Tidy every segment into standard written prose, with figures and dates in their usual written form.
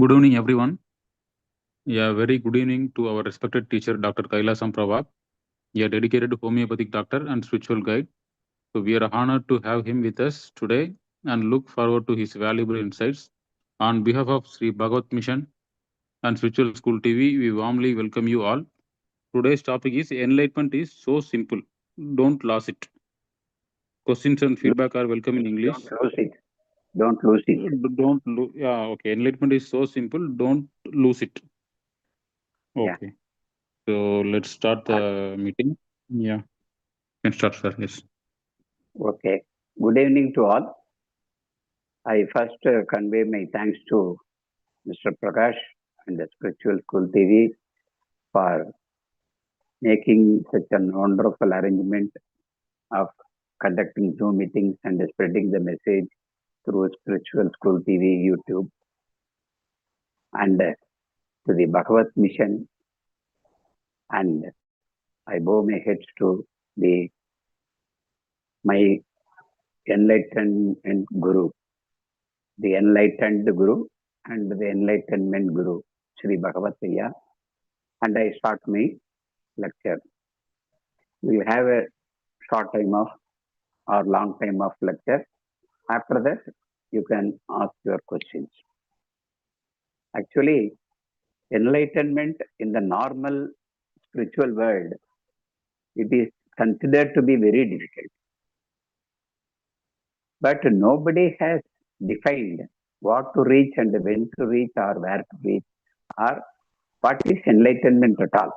Good evening, everyone. Yeah, very good evening to our respected teacher, Dr. Kailasam Prabha, a dedicated homeopathic doctor and spiritual guide. So, we are honored to have him with us today and look forward to his valuable insights. On behalf of Sri Bhagavat Mission and Spiritual School TV, we warmly welcome you all. Today's topic is Enlightenment is so simple. Don't lose it. Questions and No, feedback are welcome in don't English. lose it. Don't lose it. Yeah, okay. Enlightenment is so simple. Don't lose it. Yeah. Okay. So, let's start Uh, the meeting. Yeah. Can start, sir. Yes. okay. Good evening to all. I first convey my thanks to Mr. Prakash and the Spiritual School TV for making such a wonderful arrangement of conducting Zoom meetings and spreading the message through Spiritual School TV, YouTube, and to the Bhagavat Mission. And I bow my heads to the my enlightened Guru, the enlightened Guru and the enlightenment Guru, Sri Bhagavataya, and I start my lecture. We have a short time of or long time of lecture. After that, you can ask your questions. Actually, enlightenment in the normal spiritual world, it is considered to be very difficult. But nobody has defined what to reach and when to reach or where to reach or what is enlightenment at all.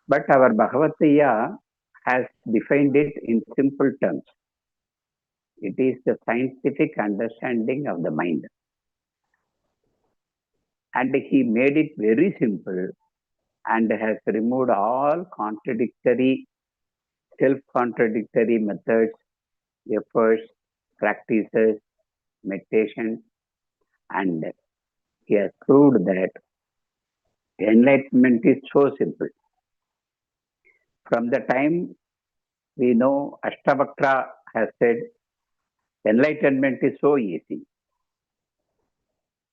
But our Bhagavataya has defined it in simple terms. It is the scientific understanding of the mind. And he made it very simple and has removed all contradictory, self contradictory methods, efforts, practices, meditation, and he has proved that enlightenment is so simple. From the time we know Ashtavakra has said enlightenment is so easy.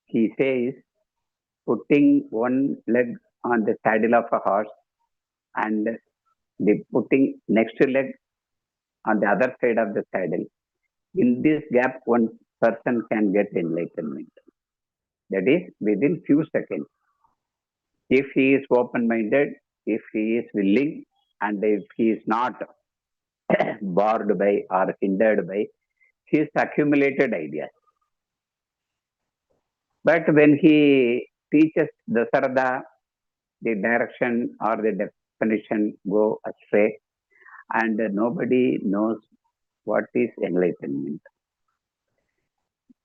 He says putting one leg on the saddle of a horse and the putting next leg on the other side of the saddle. In this gap, one person can get enlightenment. That is within few seconds. If he is open-minded, if he is willing, and if he is not barred by or hindered by his accumulated ideas. But when he teaches Dasarada, the direction or the definition go astray, and nobody knows what is enlightenment.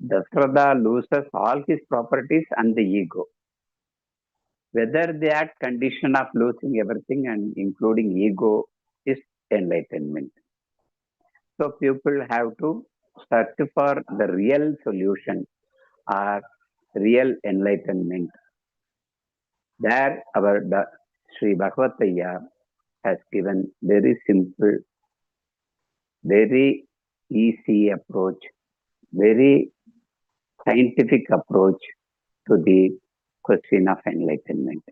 Dasarada loses all his properties and the ego. Whether that condition of losing everything and including ego is enlightenment. So people have to search for the real solution or real enlightenment. There our Sri Bhagavataya has given very simple, very easy approach, very scientific approach to the question of enlightenment.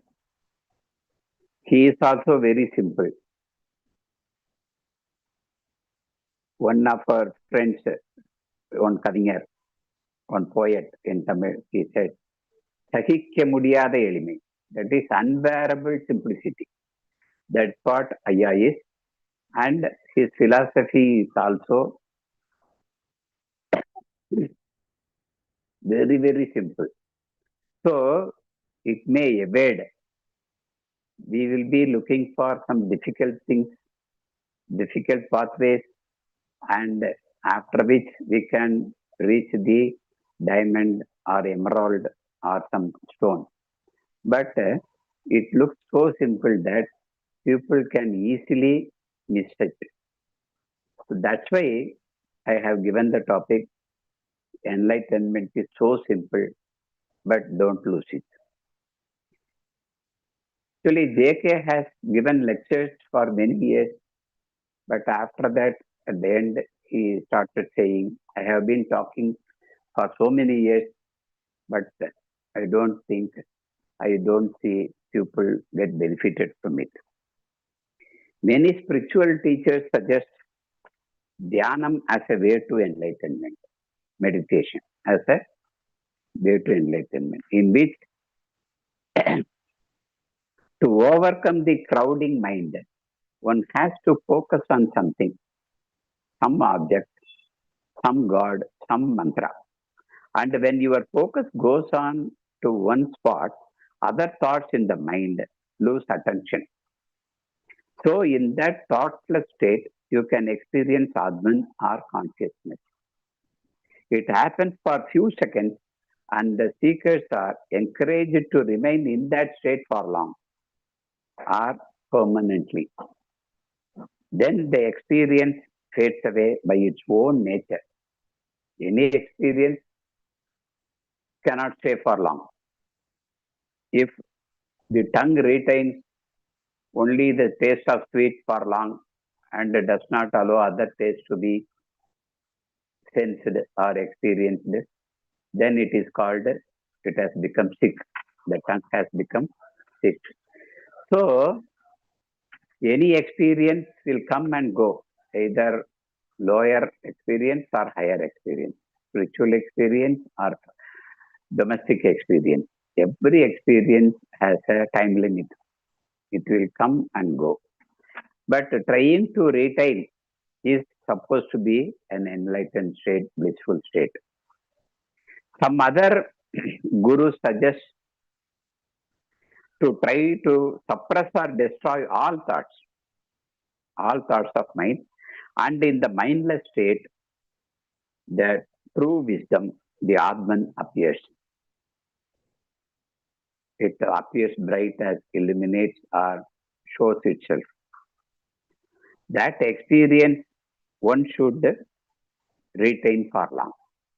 He is also very simple. One of our friends, one Kavinger, one poet in Tamil, he said, Sahikya mudiyada elime. That is unbearable simplicity. That's what Aya is. And his philosophy is also very, very simple. So it may evade. We will be looking for some difficult things, difficult pathways, and after which we can reach the diamond or emerald or some stone. But it looks so simple that people can easily miss it. So that's why I have given the topic enlightenment is so simple, but don't lose it. Actually, JK has given lectures for many years, but after that, at the end, he started saying, I have been talking for so many years, but I don't see people get benefited from it. Many spiritual teachers suggest Dhyanam as a way to enlightenment, meditation as a way to enlightenment, in which to overcome the crowding mind, one has to focus on something, some object, some god, some mantra. And when your focus goes on to one spot, other thoughts in the mind lose attention. So, in that thoughtless state, you can experience Atman or consciousness. It happens for few seconds, and the seekers are encouraged to remain in that state for long or permanently. Then the experience fades away by its own nature. Any experience cannot stay for long. If the tongue retains only the taste of sweet for long and does not allow other tastes to be sensed or experienced, then it is called, it has become sick. The tongue has become sick. So, any experience will come and go, either lower experience or higher experience, spiritual experience or domestic experience. Every experience has a time limit. It will come and go. But trying to retain is supposed to be an enlightened state, blissful state. Some other gurus suggest to try to suppress or destroy all thoughts of mind, and in the mindless state, the true wisdom, the Atman appears. It appears bright as illuminates or shows itself. That experience one should retain for long.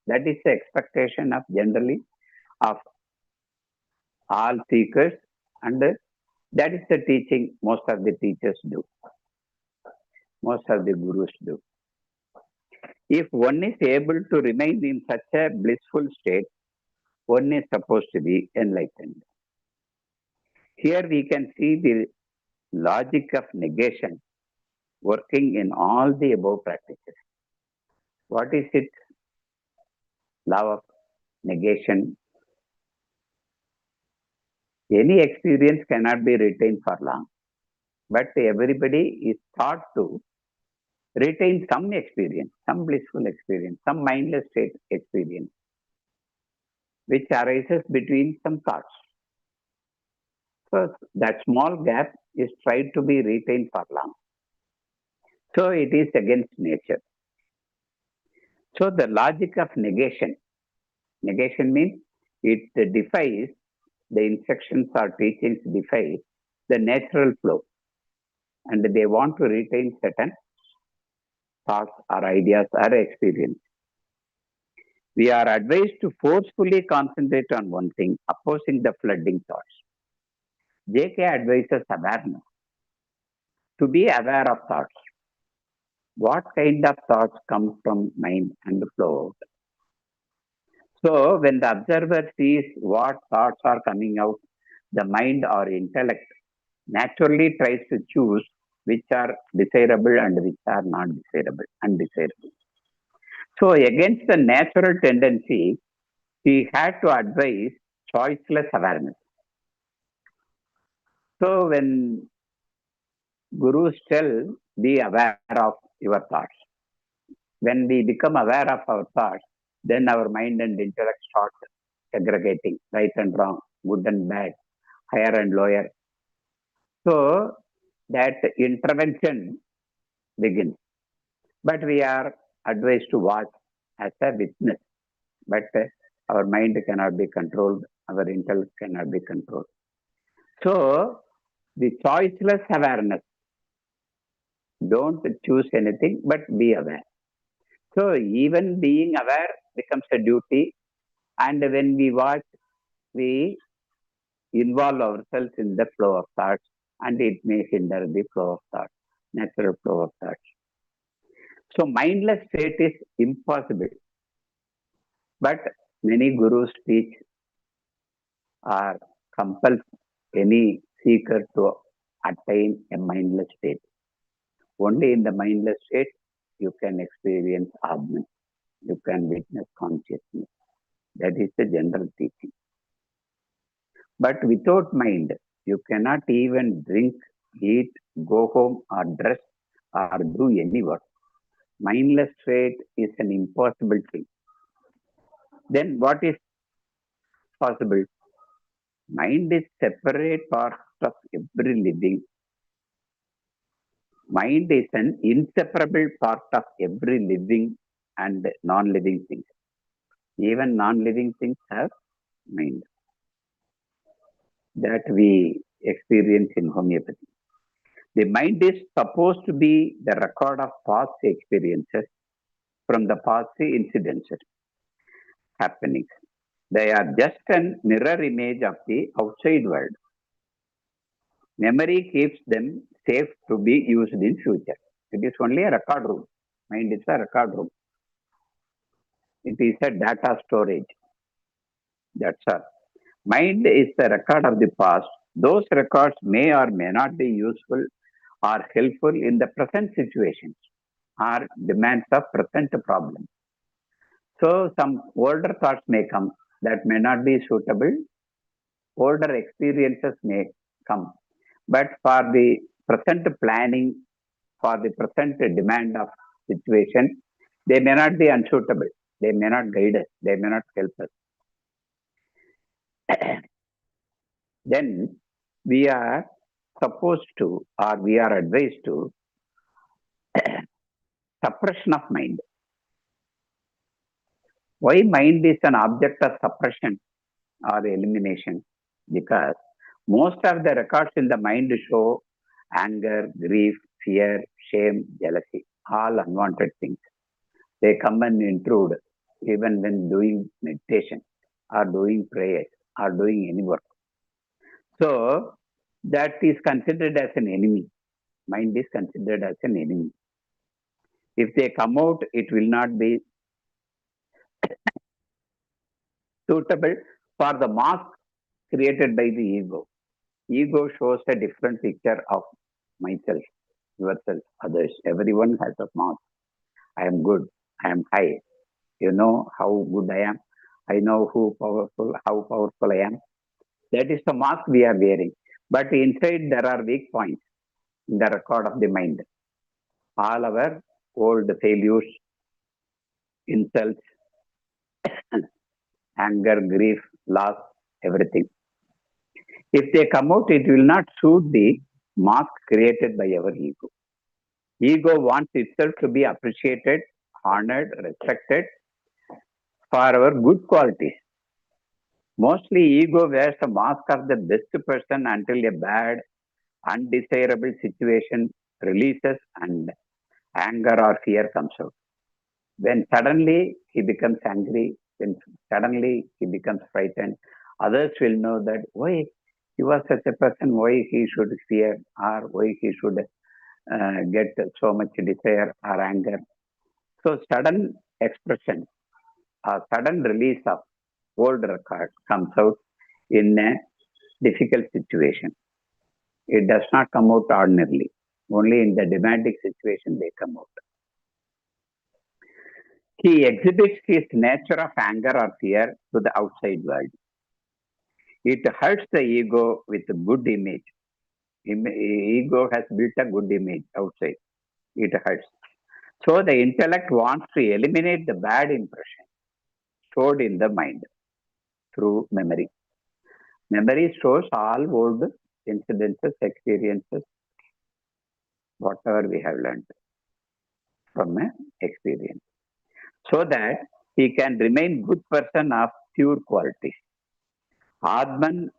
That is the expectation of generally of all seekers, and that is the teaching most of the teachers do, most of the gurus do. If one is able to remain in such a blissful state, one is supposed to be enlightened. Here we can see the logic of negation working in all the above practices. What is it? Law of negation. Any experience cannot be retained for long, but everybody is taught to retain some experience, some blissful experience, some mindless state experience, which arises between some thoughts. So that small gap is tried to be retained for long. So it is against nature. So the logic of negation means it defies, the instructions or teachings defy the natural flow, and they want to retain certain thoughts or ideas or experience. We are advised to forcefully concentrate on one thing, opposing the flooding thoughts. JK advises awareness, to be aware of thoughts. What kind of thoughts come from mind and flow out? So when the observer sees what thoughts are coming out, the mind or intellect naturally tries to choose which are desirable and which are not desirable, undesirable. So against the natural tendency, he had to advise choiceless awareness. So when gurus tell, be aware of your thoughts. When we become aware of our thoughts, then our mind and intellect start segregating right and wrong, good and bad, higher and lower. So that intervention begins. But we are advised to watch as a witness. But our mind cannot be controlled, our intellect cannot be controlled. So the choiceless awareness, don't choose anything, but be aware. So even being aware becomes a duty, and when we watch, we involve ourselves in the flow of thoughts, and it may hinder the flow of thoughts, natural flow of thoughts. So mindless state is impossible. But many gurus teach or compels any seeker to attain a mindless state. Only in the mindless state you can experience Atman. You can witness consciousness. That is the general teaching. But without mind, you cannot even drink, eat, go home, or dress, or do any work. Mindless state is an impossible thing. Then what is possible? Mind is separate part of every living. Mind is an inseparable part of every living and non-living thing. Even non-living things have mind that we experience in homeopathy. The mind is supposed to be the record of past experiences from the past incidences, happenings. They are just a mirror image of the outside world. Memory keeps them safe to be used in future. It is only a record room. Mind is a record room. It is a data storage. That's all. Mind is the record of the past. Those records may or may not be useful or helpful in the present situations or demands of present problems. So some older thoughts may come that may not be suitable. Older experiences may come. But for the present planning, for the present demand of situation, they may not be unsuitable. They may not guide us. They may not help us. Then we are supposed to, or we are advised to, suppression of mind. Why mind is an object of suppression or elimination? Because most of the records in the mind show anger, grief, fear, shame, jealousy, all unwanted things. They come and intrude even when doing meditation or doing prayers or doing any work. So that is considered as an enemy. Mind is considered as an enemy. If they come out, it will not be suitable for the mask created by the ego. Ego shows a different picture of myself, yourself, others. Everyone has a mask. I am good. I am high. You know how good I am. I know how powerful I am. That is the mask we are wearing. But inside there are weak points in the record of the mind. All our old failures, insults, anger, grief, loss, everything. If they come out, it will not suit the mask created by our ego. Ego wants itself to be appreciated, honored, respected for our good qualities. Mostly, ego wears a mask of the best person until a bad, undesirable situation releases and anger or fear comes out. When suddenly he becomes angry, when suddenly he becomes frightened, others will know that why he was such a person, why he should fear or why he should get so much desire or anger. So sudden expression or sudden release of old record comes out in a difficult situation. It does not come out ordinarily. Only in the demanding situation they come out. He exhibits his nature of anger or fear to the outside world. It hurts the ego with a good image. Ego has built a good image outside. It hurts. So the intellect wants to eliminate the bad impression stored in the mind through memory. Memory stores all old incidences, experiences, whatever we have learned from experience, so that he can remain good person of pure qualities. Atman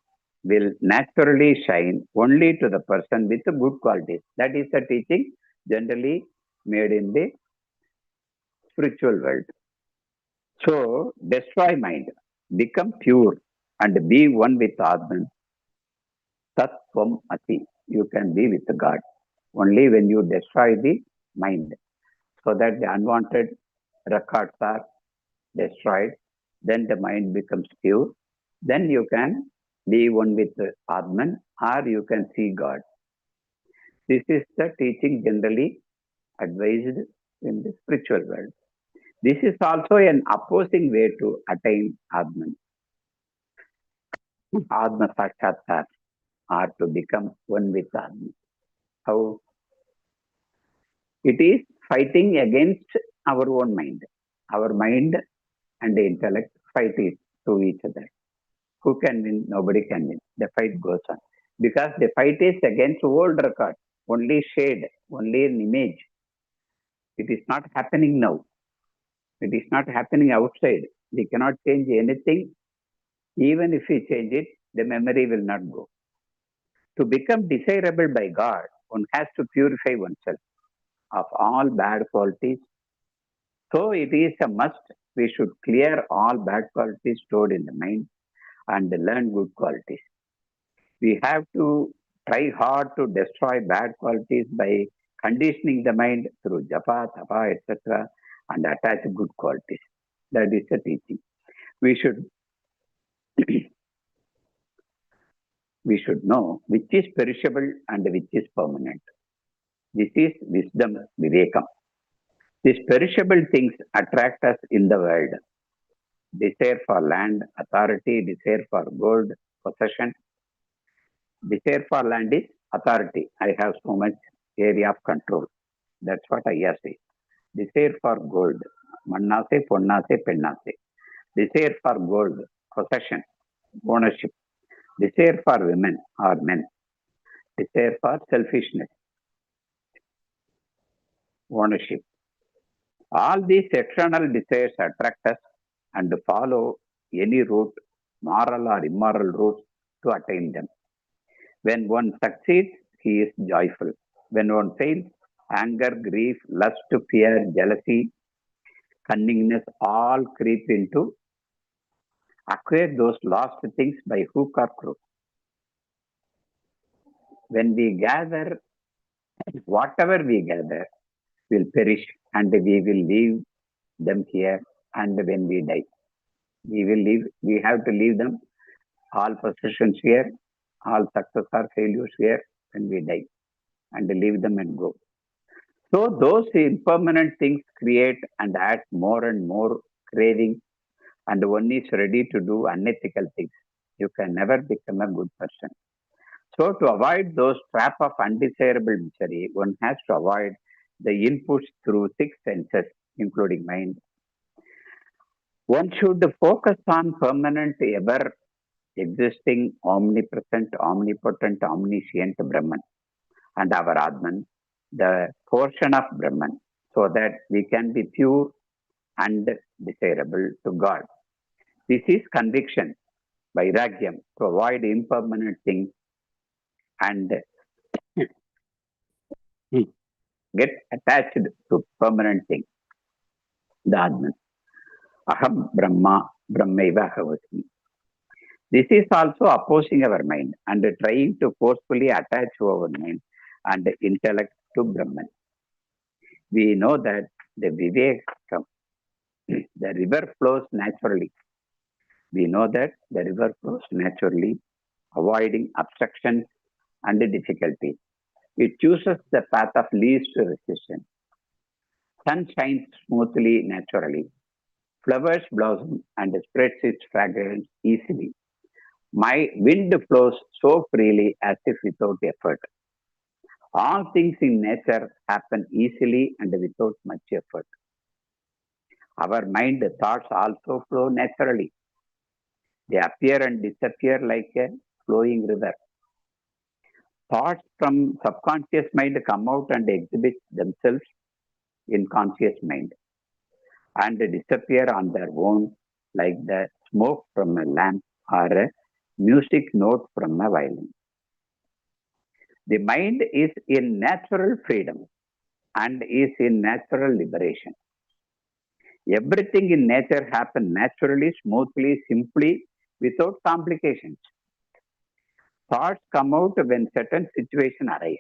will naturally shine only to the person with the good qualities. That is the teaching generally made in the spiritual world. So destroy mind, become pure, and be one with Atman. Tattvam Ati. You can be with God only when you destroy the mind, so that the unwanted records are destroyed. Then the mind becomes pure. Then you can be one with Atman, or you can see God. This is the teaching generally advised in the spiritual world. This is also an opposing way to attain Atman, Atma Sakshatkar, or to become one with Atman. How? It is fighting against our own mind. Our mind and the intellect fight it to each other. Who can win? Nobody can win. The fight goes on. Because the fight is against old record, only shade, only an image. It is not happening now. It is not happening outside. We cannot change anything. Even if we change it, the memory will not go. To become desirable by God, one has to purify oneself of all bad qualities. So it is a must. We should clear all bad qualities stored in the mind and learn good qualities. We have to try hard to destroy bad qualities by conditioning the mind through japa, tapa, etc., and attach good qualities. That is the teaching. We should we should know which is perishable and which is permanent. This is wisdom, vivekam. These perishable things attract us in the world. Desire for land, authority, desire for gold, possession. Desire for land is authority. I have so much area of control. That's what I say. Desire for gold. Mannase, ponnase, pennase. Desire for gold, possession, ownership. Desire for women or men. Desire for selfishness, ownership. All these external desires attract us and follow any route, moral or immoral route, to attain them. When one succeeds, he is joyful. When one fails, anger, grief, lust, fear, jealousy, cunningness all creep into acquire those lost things by hook or crook. When we gather, whatever we gather will perish and we will leave them here. And when we die, we have to leave them, all possessions here, all success or failures here when we die, and leave them and go. So those impermanent things create and add more and more craving, and one is ready to do unethical things. You can never become a good person. So to avoid those trap of undesirable misery, one has to avoid the inputs through six senses, including mind. One should focus on permanent, ever existing, omnipresent, omnipotent, omniscient Brahman and our Atman, the portion of Brahman, so that we can be pure and desirable to God. This is conviction, vairagyam, to avoid impermanent things and get attached to permanent things, the Atman. Aham Brahma, Brahmaiva Havasmi. This is also opposing our mind and trying to forcefully attach to our mind and intellect to Brahman. We know that the Vivekam, the river flows naturally. We know that the river flows naturally, avoiding obstructions and difficulty. It chooses the path of least resistance. Sun shines smoothly, naturally. Flowers blossom and spreads its fragrance easily. My wind flows so freely as if without effort. All things in nature happen easily and without much effort. Our mind thoughts also flow naturally. They appear and disappear like a flowing river. Thoughts from subconscious mind come out and exhibit themselves in conscious mind and disappear on their own like the smoke from a lamp or a music note from a violin. The mind is in natural freedom and is in natural liberation. Everything in nature happens naturally, smoothly, simply, without complications. Thoughts come out when certain situations arise.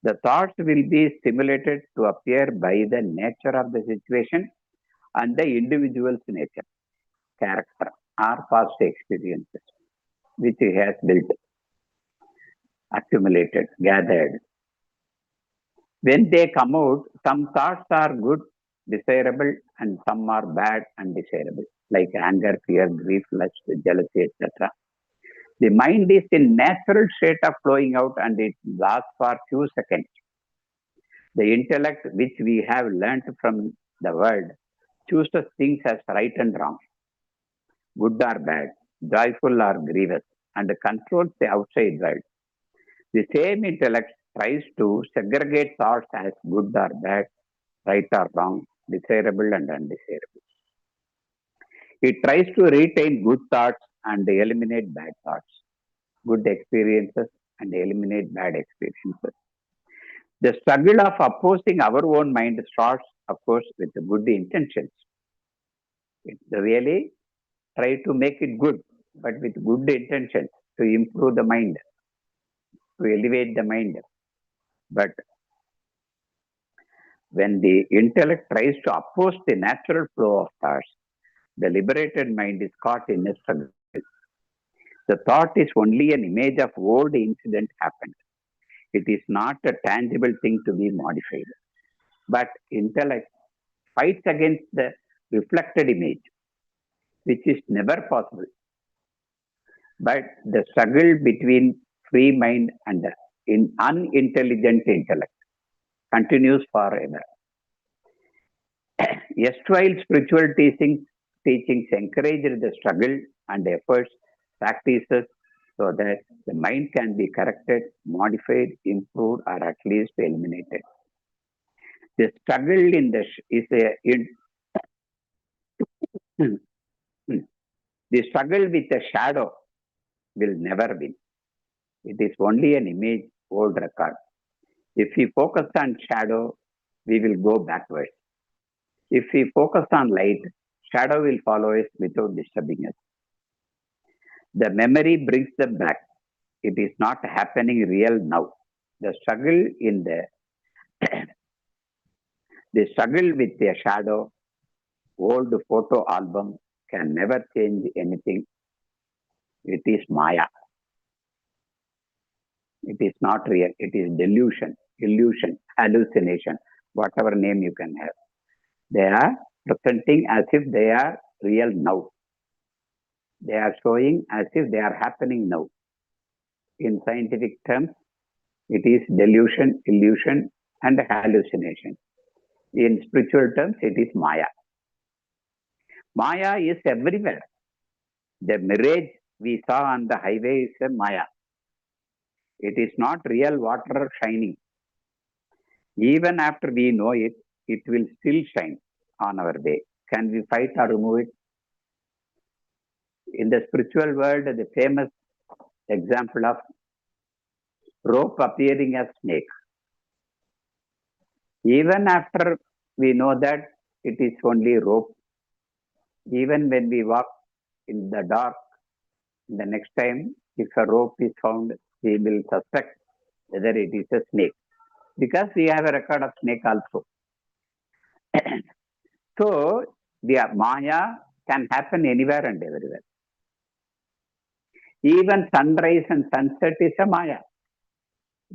The thoughts will be stimulated to appear by the nature of the situation and the individual's nature, character, or past experiences. which he has built, accumulated, gathered. When they come out, some thoughts are good, desirable, and some are bad and desirable, like anger, fear, grief, lust, jealousy, etc. The mind is in natural state of flowing out and it lasts for few seconds. The intellect, which we have learnt from the world, chooses things as right and wrong, good or bad, joyful or grievous, and controls the outside world. The same intellect tries to segregate thoughts as good or bad, right or wrong, desirable and undesirable. It tries to retain good thoughts and eliminate bad thoughts, good experiences and eliminate bad experiences. The struggle of opposing our own mind starts, of course, with the good intentions. It really try to make it good, but with good intentions to improve the mind, to elevate the mind. But when the intellect tries to oppose the natural flow of thoughts, the liberated mind is caught in a struggle. The thought is only an image of old incident happened. It is not a tangible thing to be modified. But intellect fights against the reflected image, which is never possible. But the struggle between free mind and unintelligent intellect continues forever. Erstwhile spiritual teachings encouraged the struggle and efforts, practices, so that the mind can be corrected, modified, improved, or at least eliminated. The struggle in the is a the struggle with the shadow will never win. It is only an image, old record. If we focus on shadow, we will go backwards. If we focus on light, shadow will follow us without disturbing us. The memory brings them back. It is not happening real now. The struggle in the struggle with a shadow, old photo album can never change anything. It is Maya. It is not real. It is delusion, illusion, hallucination, whatever name you can have. They are presenting as if they are real now. They are showing as if they are happening now. In scientific terms, it is delusion, illusion, and hallucination. In spiritual terms, it is Maya. Maya is everywhere. The mirage we saw on the highway is a Maya. It is not real water shining. Even after we know it, it will still shine on our way. Can we fight or remove it? In the spiritual world, the famous example of rope appearing as snake. Even after we know that it is only rope, even when we walk in the dark, the next time, if a rope is found, we will suspect whether it is a snake. Because we have a record of snake also. So, the Maya can happen anywhere and everywhere. Even sunrise and sunset is a Maya.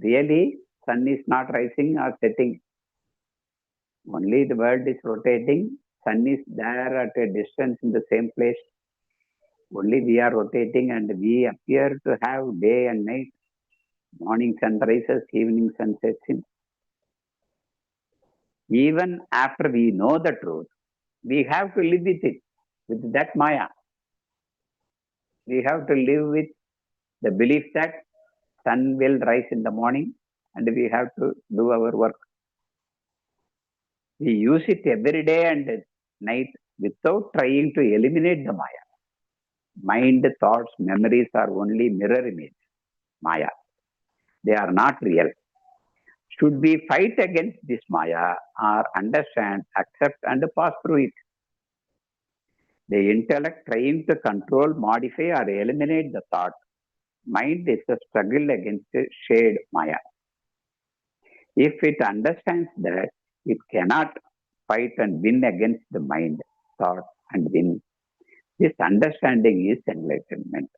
Really, sun is not rising or setting. Only the world is rotating. Sun is there at a distance in the same place. Only we are rotating and we appear to have day and night, morning sunrises, evening sunsets. Even after we know the truth, we have to live with it, with that Maya. We have to live with the belief that sun will rise in the morning and we have to do our work. We use it every day and night without trying to eliminate the Maya. Mind, thoughts, memories are only mirror image, Maya. They are not real. Should we fight against this Maya or understand, accept, and pass through it? The intellect trying to control, modify, or eliminate the thought. Mind is a struggle against shade Maya. If it understands that it cannot fight and win against the mind, thought, and win, this understanding is enlightenment.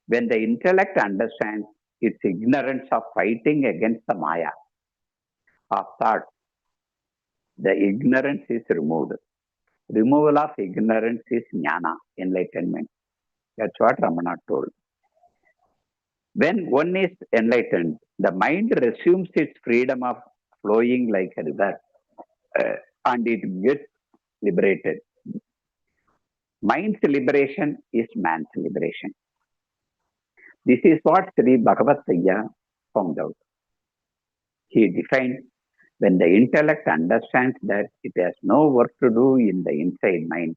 When the intellect understands its ignorance of fighting against the Maya of thought, the ignorance is removed. Removal of ignorance is jnana, enlightenment. That's what Ramana told. When one is enlightened, the mind resumes its freedom of flowing like a river and it gets liberated. Mind's liberation is man's liberation. This is what Sri Bhagavataya found out. He defined when the intellect understands that it has no work to do in the inside mind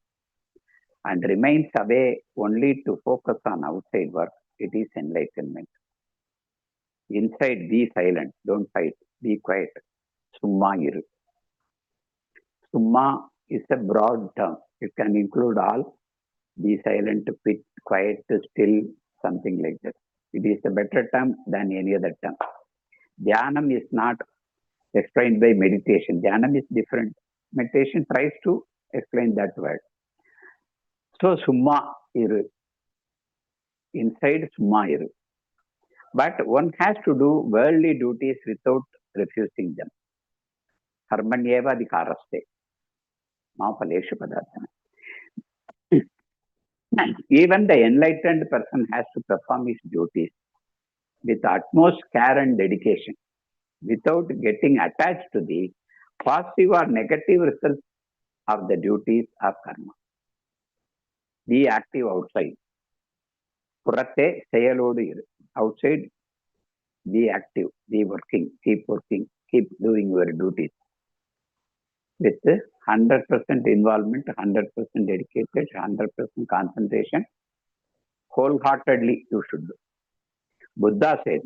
and remains away only to focus on outside work, it is enlightenment. Inside, be silent, don't fight, be quiet. Summa iru. Summa is a broad term. It can include all. Be silent, quit, quiet, still, something like that. It is a better term than any other term. Dhyanam is not explained by meditation. Dhyanam is different. Meditation tries to explain that word. So, summa iru. Inside summa iru. But one has to do worldly duties without refusing them. Harmanyeva adhikaraste. Mapaleshu padarthana. Even the enlightened person has to perform his duties with utmost care and dedication without getting attached to the positive or negative results of the duties of karma. Be active outside. Puratte seyalodu iru. Outside, be active, be working, keep doing your duties with 100% involvement, 100% dedicated, 100% concentration. Wholeheartedly you should do. Buddha said,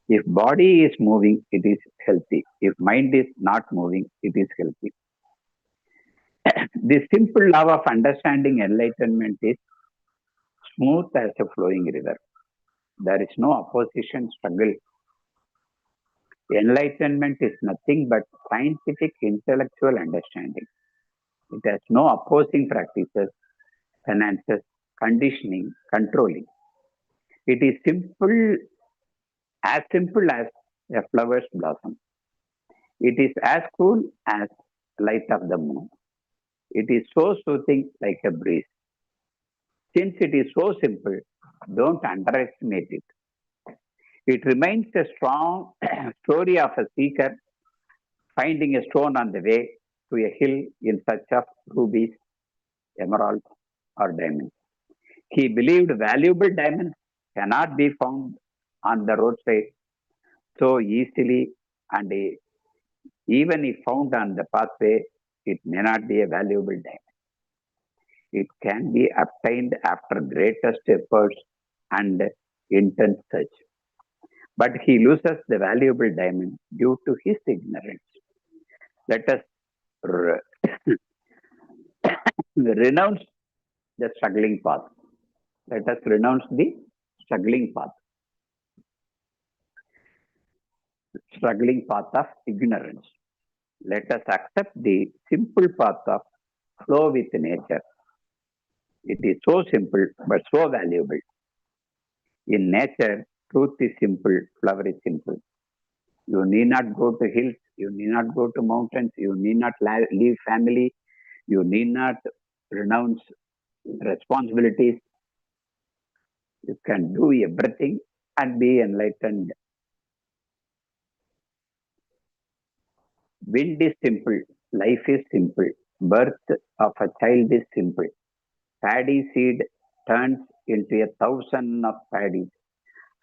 if body is moving, it is healthy. If mind is not moving, it is healthy. The simple law of understanding enlightenment is smooth as a flowing river. There is no opposition struggle. Enlightenment is nothing but scientific intellectual understanding. It has no opposing practices, finances, conditioning, controlling. It is simple as a flower's blossom. It is as cool as light of the moon. It is so soothing like a breeze. Since it is so simple, don't underestimate it. It remains a strong story of a seeker finding a stone on the way to a hill in search of rubies, emeralds, or diamonds. He believed valuable diamonds cannot be found on the roadside so easily, and even if found on the pathway, it may not be a valuable diamond. It can be obtained after greatest efforts and intense search. But he loses the valuable diamond due to his ignorance. Let us renounce the struggling path. Let us renounce the struggling path. Struggling path of ignorance. Let us accept the simple path of flow with nature. It is so simple but so valuable. In nature, truth is simple, flower is simple. You need not go to hills, you need not go to mountains, you need not leave family, you need not renounce responsibilities. You can do everything and be enlightened. Wind is simple, life is simple, birth of a child is simple. Paddy seed turns into 1,000 of paddies.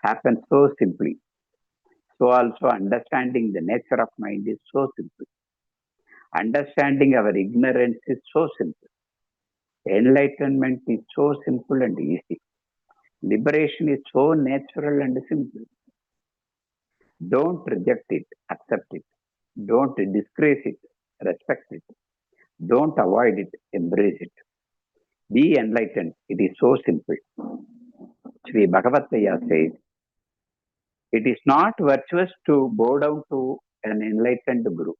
Happens so simply. So also understanding the nature of mind is so simple. Understanding our ignorance is so simple. Enlightenment is so simple and easy. Liberation is so natural and simple. Don't reject it, accept it. Don't disgrace it, respect it. Don't avoid it, embrace it. Be enlightened. It is so simple. Sri Bhagavataya says, it is not virtuous to bow down to an enlightened Guru.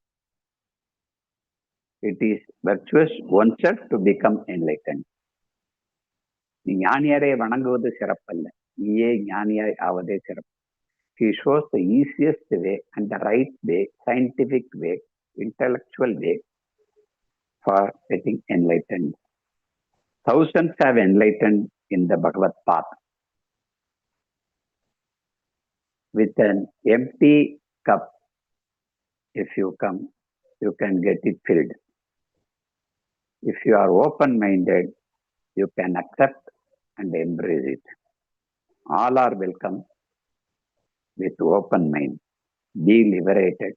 It is virtuous oneself to become enlightened. ஞானியரை வணங்குவது சிறப்பல்ல. நீயே ஞானியாய் ஆவதே சிறப்பு. He shows the easiest way and the right way, scientific way, intellectual way for getting enlightened. Thousands have enlightened in the Bhagavad path. With an empty cup, if you come, you can get it filled. If you are open-minded, you can accept and embrace it. All are welcome with open mind. Be liberated.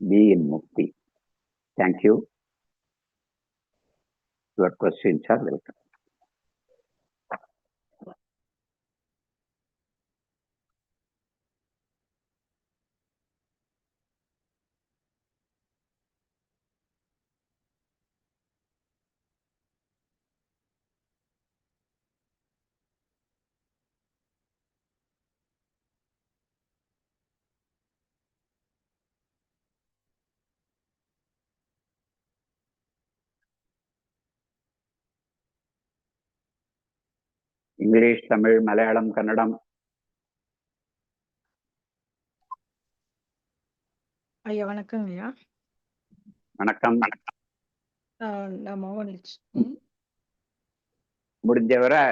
Be in mukti. Thank you. Your questions are welcome. English, Tamil, Malayalam, Kannadam. ஐயா வணக்கங்க ஐயா. வணக்கம். நான் மோகன். முடிஞ்சவரை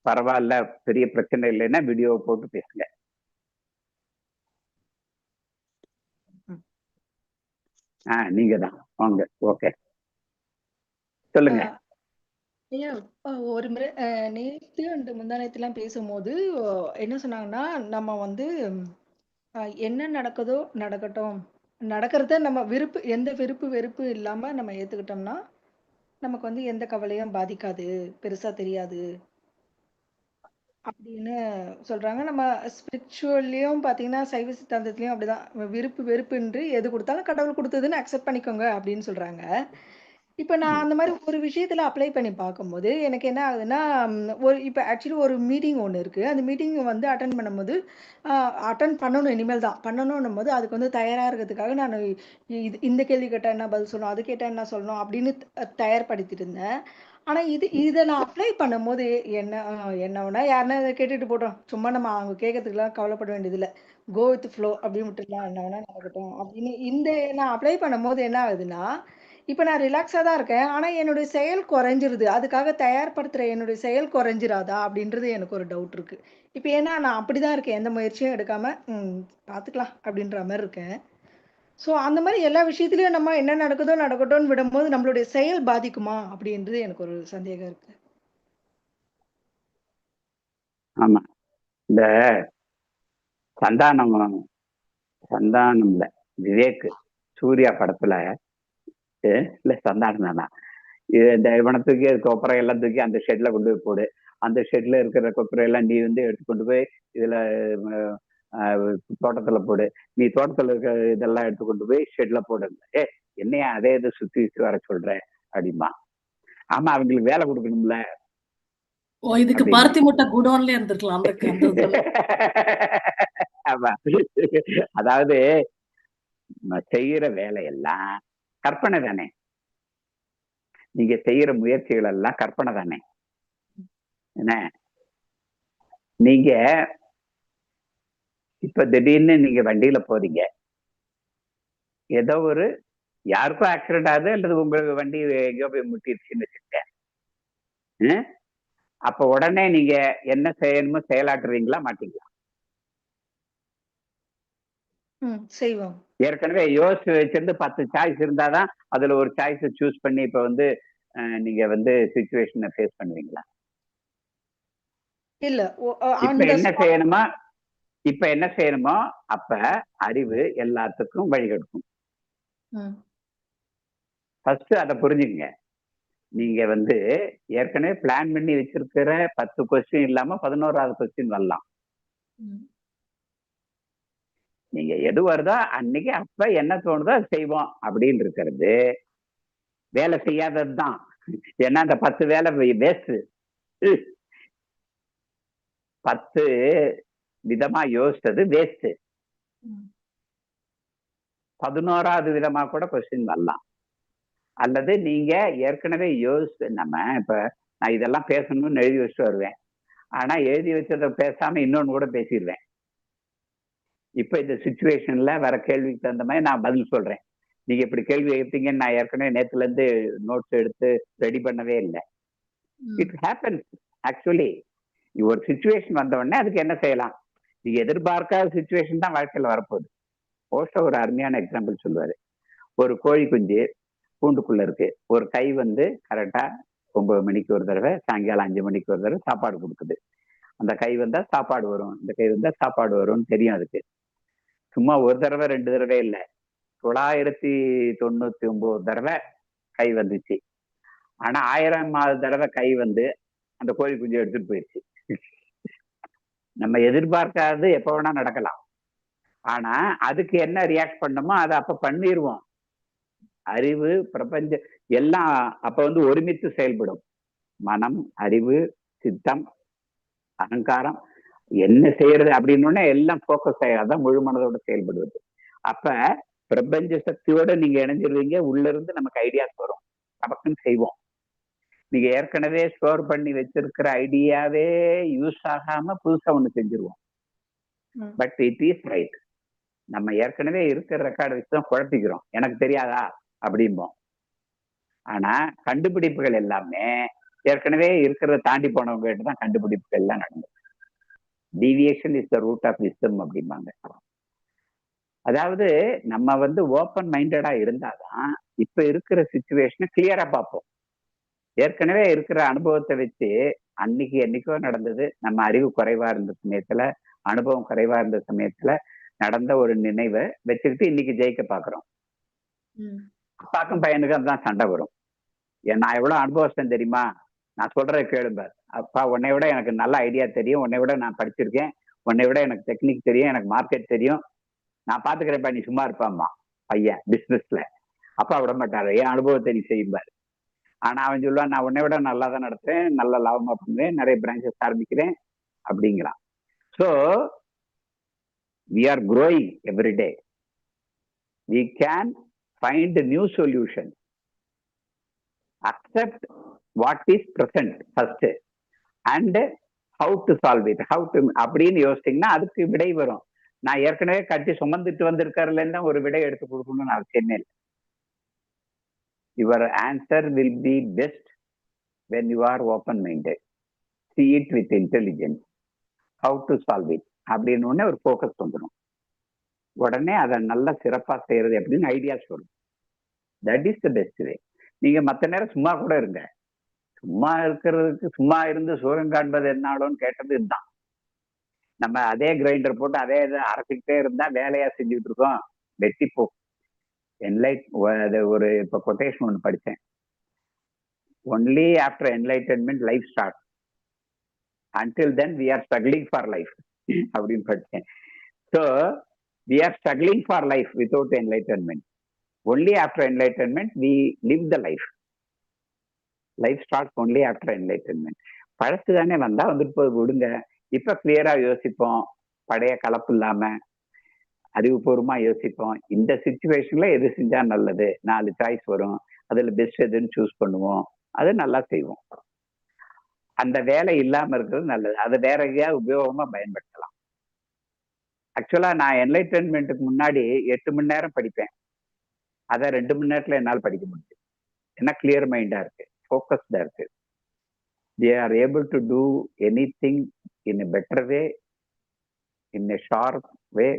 பரவாயில்ல, பெரிய பிரச்சனை இல்லைன்னா வீடியோவை போட்டு பேசுங்க. நீங்க தான் வாங்க. ஓகே, சொல்லுங்க ஐயா. ஒரு முறை நேற்று அண்டு முந்தானத்துலாம் பேசும்போது என்ன சொன்னாங்கன்னா, நம்ம வந்து என்ன நடக்குதோ நடக்கட்டும், நடக்கிறத நம்ம எந்த விருப்பு வெறுப்பு இல்லாம நம்ம ஏத்துக்கிட்டோம்னா நமக்கு வந்து எந்த கவலையும் பாதிக்காது, பெருசா தெரியாது அப்படின்னு சொல்றாங்க. நம்ம ஸ்பிரிச்சுவல்லையும் பாத்தீங்கன்னா சைவ சித்தாந்தத்திலயும் அப்படிதான், விருப்பு வெறுப்புன்று எது கொடுத்தாலும் கடவுள் கொடுத்ததுன்னு அக்செப்ட் பண்ணிக்கோங்க அப்படின்னு சொல்றாங்க. இப்ப நான் அந்த மாதிரி ஒரு விஷயத்துல அப்ளை பண்ணி பார்க்கும்போது எனக்கு என்ன ஆகுதுன்னா, இப்ப ஆக்சுவலி ஒரு மீட்டிங் ஒண்ணு இருக்கு. அந்த மீட்டிங் வந்து அட்டெண்ட் பண்ணும்போது அட்டெண்ட் பண்ணணும், இனிமேல் தான் பண்ணணும்னும் போது அதுக்கு வந்து தயாரா இருக்கிறதுக்காக நான் இந்த கேள்வி கேட்டா என்ன பதில் சொல்லணும், அது கேட்டா என்ன சொல்லணும் அப்படின்னு தயார்படுத்திட்டு இருந்தேன். ஆனா இதை நான் அப்ளை பண்ணும்போது என்ன வேணா யாருன்னா இதை கேட்டுட்டு போட்டோம், சும்மா நம்ம அவங்க கேட்கறதுக்குலாம் கவலைப்பட வேண்டியது இல்லை, கோ வித் ஃப்ளோ அப்படின்னு விட்டுலாம் என்ன வேணா நடக்கட்டும் அப்படின்னு நான் அப்ளை பண்ணும்போது என்ன ஆகுதுன்னா, இப்ப நான் ரிலாக்ஸா தான் இருக்கேன். ஆனா என்னுடைய செயல் குறைஞ்சிருது. அதுக்காக தயார்படுத்துற என்னுடைய செயல் குறைஞ்சிராதா? அப்படின்றது எனக்கு ஒரு டவுட் இருக்கு. இப்ப ஏன்னா நான் அப்படிதான் இருக்கேன். எந்த முயற்சியும் எடுக்காம, பார்த்துக்கலாம் அப்படின்ற மாரி இருக்கேன். சோ அந்த மாரி எல்லா விஷயத்திலயும் நம்ம என்ன நடக்குதோ நடக்கட்டும்னு விடும்போது நம்மளுடைய செயல் பாதிக்குமா? அப்படின்றது எனக்கு ஒரு சந்தேகம் இருக்கு. ஆமா, இந்த சந்தானம்ல விவேக் சூர்யா படத்துல இல்ல சந்தானம் தானா, இந்த இவனை தூக்கி கொப்பரை எல்லாம் தூக்கி அந்த ஷெட்ல கொண்டு போய் போடு, அந்த ஷெட்ல இருக்கிற கொப்பரை எல்லாம் நீ வந்து எடுத்துக்கொண்டு போய் இதுல தோட்டத்துல போடு, நீ தோட்டத்துல இருக்கிற இதெல்லாம் எடுத்துக்கொண்டு போய் ஷெட்ல போடு. என்னையா அதே இதை சுத்தி சுத்தி வர சொல்ற அப்படிமா. ஆமா, அவங்களுக்கு வேலை கொடுக்கணும்ல. இதுக்கு பருத்தி முட்டை குடோன்ல இருந்திருக்கலாம். ஆமா, அதாவது செய்யற வேலையெல்லாம் கற்பனை தானே, நீங்க செய்யற முயற்சிகள் எல்லாம் கற்பனை தானே. என்ன, நீங்க இப்ப திடீர்னு நீங்க வண்டியில போறீங்க, ஏதோ ஒரு யாருக்கும் ஆக்சிடென்ட் ஆகுது அல்லது உங்களுக்கு வண்டி எங்கேயோ போய் முட்டிடுச்சுன்னு வச்சுக்கிட்டேன், அப்ப உடனே நீங்க என்ன செய்யணுமோ செயலாற்றுவீங்களா மாட்டீங்களா? செய்வோம். ஏற்கனவே யோசிச்சு வச்சிருந்து 10 சாய்ஸ் இருந்தாதான் அதுல ஒரு சாய்ஸ் சூஸ் பண்ணி இப்ப வந்து நீங்க வந்து சிச்சுவேஷனை ஃபேஸ் பண்ணுவீங்களா? இல்ல. இப்ப என்ன செய்யணுமோ அப்ப அறிவு எல்லாத்துக்கும் வழிகெடுக்கும். ஃபர்ஸ்ட் அதை புரிஞ்சுக்கங்க. நீங்க வந்து ஏற்கனவே பிளான் பண்ணி வச்சிருக்கிற 10 கொஸ்டின் இல்லாம 11வது கொஸ்டின் வரலாம். நீங்க எது வருதோ அன்னைக்கு அப்ப என்ன தோணுதோ அது செய்வோம் அப்படின்னு இருக்கிறது வேலை செய்யாததுதான். ஏன்னா அந்த 10 வேலை வேஸ்ட். 10 விதமா யோசிச்சது வேஸ்ட். 11வது விதமா கூட கொஸ்டின் வரலாம். அல்லது நீங்க ஏற்கனவே யோசிச்சு, நம்ம இப்ப நான் இதெல்லாம் பேசணும்னு எழுதி வச்சுட்டு வருவேன், ஆனா எழுதி வச்சதை பேசாம இன்னொன்னு கூட பேசிடுவேன். இப்ப இந்த சுச்சுவேஷன்ல வர கேள்விக்கு தகுந்த மாதிரி நான் பதில் சொல்றேன். நீங்க இப்படி கேள்வி எடுத்தீங்கன்னு நான் ஏற்கனவே நேத்துல இருந்து நோட்ஸ் எடுத்து ரெடி பண்ணவே இல்லை. It happens actually. ஒரு சுச்சுவேஷன் வந்த உடனே அதுக்கு என்ன செய்யலாம்? நீங்க எதிர்பார்க்காத சுச்சுவேஷன் தான் வாழ்க்கையில வரப்போகுது. ஓஷோ ஒரு அருமையான எக்ஸாம்பிள் சொல்லுவாரு. ஒரு கோழி குஞ்சு கூண்டுக்குள்ள இருக்கு. ஒரு கை கரெக்டா 9 மணிக்கு ஒரு தடவை, சாயங்காலம் 5 மணிக்கு ஒரு தடவை சாப்பாடு கொடுக்குது. அந்த கை வந்தா சாப்பாடு வரும், இந்த கை வந்தா சாப்பாடு வரும்னு தெரியும் அதுக்கு. சும்மா ஒரு தடவை 2 தடவை இல்லை, 999 தடவை கை வந்துச்சு. ஆனா 1000வது தடவை கை அந்த கோழி குஞ்சு எடுத்துட்டு போயிடுச்சு. நம்ம எதிர்பார்க்காதது எப்ப வேணா நடக்கலாம். ஆனா அதுக்கு என்ன ரியாக்ட் பண்ணணுமோ அதை அப்ப பண்ணிடுவோம். அறிவு, பிரபஞ்சம் எல்லாம் அப்ப ஒருமித்து செயல்படும். மனம், அறிவு, சித்தம், அகங்காரம் என்ன செய்யறது அப்படின்னு எல்லாம் போக்கஸ் ஆகாதான் முழு மனதோட செயல்படுவது. அப்ப பிரபஞ்ச சக்தியோட நீங்க இணைஞ்சிருவீங்க. உள்ள இருந்து நமக்கு ஐடியாஸ் வரும், நமக்குன்னு செய்வோம். நீங்க ஏற்கனவே ஸ்டோர் பண்ணி வச்சிருக்கிற ஐடியாவே யூஸ் ஆகாம புதுசா ஒண்ணு செஞ்சிருவோம். But it is right. நம்ம ஏற்கனவே இருக்கிற ரெக்கார்டு வச்சுதான் குழப்பிக்கிறோம். எனக்கு தெரியாதா அப்படிம்போம். ஆனா கண்டுபிடிப்புகள் எல்லாமே ஏற்கனவே இருக்கிறத தாண்டி போனவங்க கிட்ட தான் கண்டுபிடிப்புகள் எல்லாம் நடந்தது. Deviation is the root of wisdom அப்படிம்பாங்க. அதாவது நம்ம ஓப்பன் மைண்டடா இருந்தாதான் இப்ப இருக்கிற சிச்சுவேஷனை கிளியரா பார்ப்போம். ஏற்கனவே இருக்கிற அனுபவத்தை வச்சு அன்னைக்கு என்னைக்கோ நடந்தது, நம்ம அறிவு குறைவா இருந்த சமயத்துல, அனுபவம் குறைவா இருந்த சமயத்துல நடந்த ஒரு நினைவை வச்சுக்கிட்டு இன்னைக்கு ஜெயிக்க பாக்குறோம். அப்பாக்கும் பையனுக்கும் அதுதான் சண்டை வரும். நான் எவ்வளவு அனுபவம் தெரியுமா, நான் சொல்றத கேளுங்க. அப்பா, உன்னை விட எனக்கு நல்ல ஐடியா தெரியும், உன்னை விட நான் படிச்சிருக்கேன், உன்னை விட எனக்கு டெக்னிக் தெரியும், எனக்கு மார்க்கெட் தெரியும், நான் பாத்துக்கிறேன்ப்பா, நீ சும்மா இருப்பாம்மா பையன் பிசினஸ்ல. அப்பா விட மாட்டாரு, என் அனுபவத்தை நீ செய்யும்பாரு. ஆனா அவன் சொல்லுவான், நான் உன்னை விட நல்லா தான் நடத்துறேன், நல்ல லாபமா பண்ணுவேன், நிறைய பிரான்ச்சஸ் ஆரம்பிக்கிறேன் அப்படிங்கிறான். So we are growing every day. We can find a new solution. Accept what is present first and how to solve it. How to அப்படின்னு யோசிச்சிங்கன்னா அதுக்கு விடை வரும். நான் ஏற்கனவே கட்டி சுமந்துட்டு வந்திருக்கிறதுல இருந்தா ஒரு விடை எடுத்து கொடுக்கணும்னு அவசியமே இல்லை. Your answer will be best when you are open-minded. See it with intelligence. How to solve it அப்படின்னு உடனே ஒரு ஃபோக்கஸ் வந்துடும். உடனே அதை நல்லா சிறப்பா செய்யறது அப்படின்னு ஐடியாஸ் வரும். That is the best way. நீங்க மற்ற நேரம் சும்மா கூட இருங்க. சும்மா இருக்கிறதுக்கு, சும்மா இருந்து சுகம் காண்பது என்னாலும் கேட்டது இதுதான். நம்ம அதே கிரைண்டர் போட்டு அதே இதை அரைச்சிக்கிட்டே இருந்தா வேலையா செஞ்சுட்டு இருக்கோம், வெட்டி போ. ஒரு இப்ப கொட்டேஷன் ஒன்று படித்தேன். Only after enlightenment life start, until then we are struggling for life அப்படின்னு படித்தேன். So we are struggling for life without enlightenment. Only after enlightenment we live the life. Life starts only after enlightenment. பழசு தானே வந்தா போய் விடுங்க. இப்ப கிளியரா யோசிப்போம், பழைய கலப்பு இல்லாம அறிவுபூர்வமா யோசிப்போம். இந்த சிச்சுவேஷன்ல எது செஞ்சா நல்லது, 4 சாய்ஸ் வரும், அதுல பெஸ்ட் எதுன்னு சூஸ் பண்ணுவோம், அது நல்லா செய்வோம். அந்த வேலை இல்லாம இருக்கிறது நல்லது. அதை வேற எங்கேயாவது உபயோகமா பயன்படுத்தலாம். ஆக்சுவலா நான் என்லைட்டன்மெண்ட்டுக்கு முன்னாடி 8 மணி நேரம் படிப்பேன். அதை 2 மணி நேரத்துல என்னால் படிக்க முடியும். ஏன்னா கிளியர் மைண்டா இருக்கு, ஃபோக்கஸ்டா இருக்கு. they are able to do anything in a better way, in a sharp way,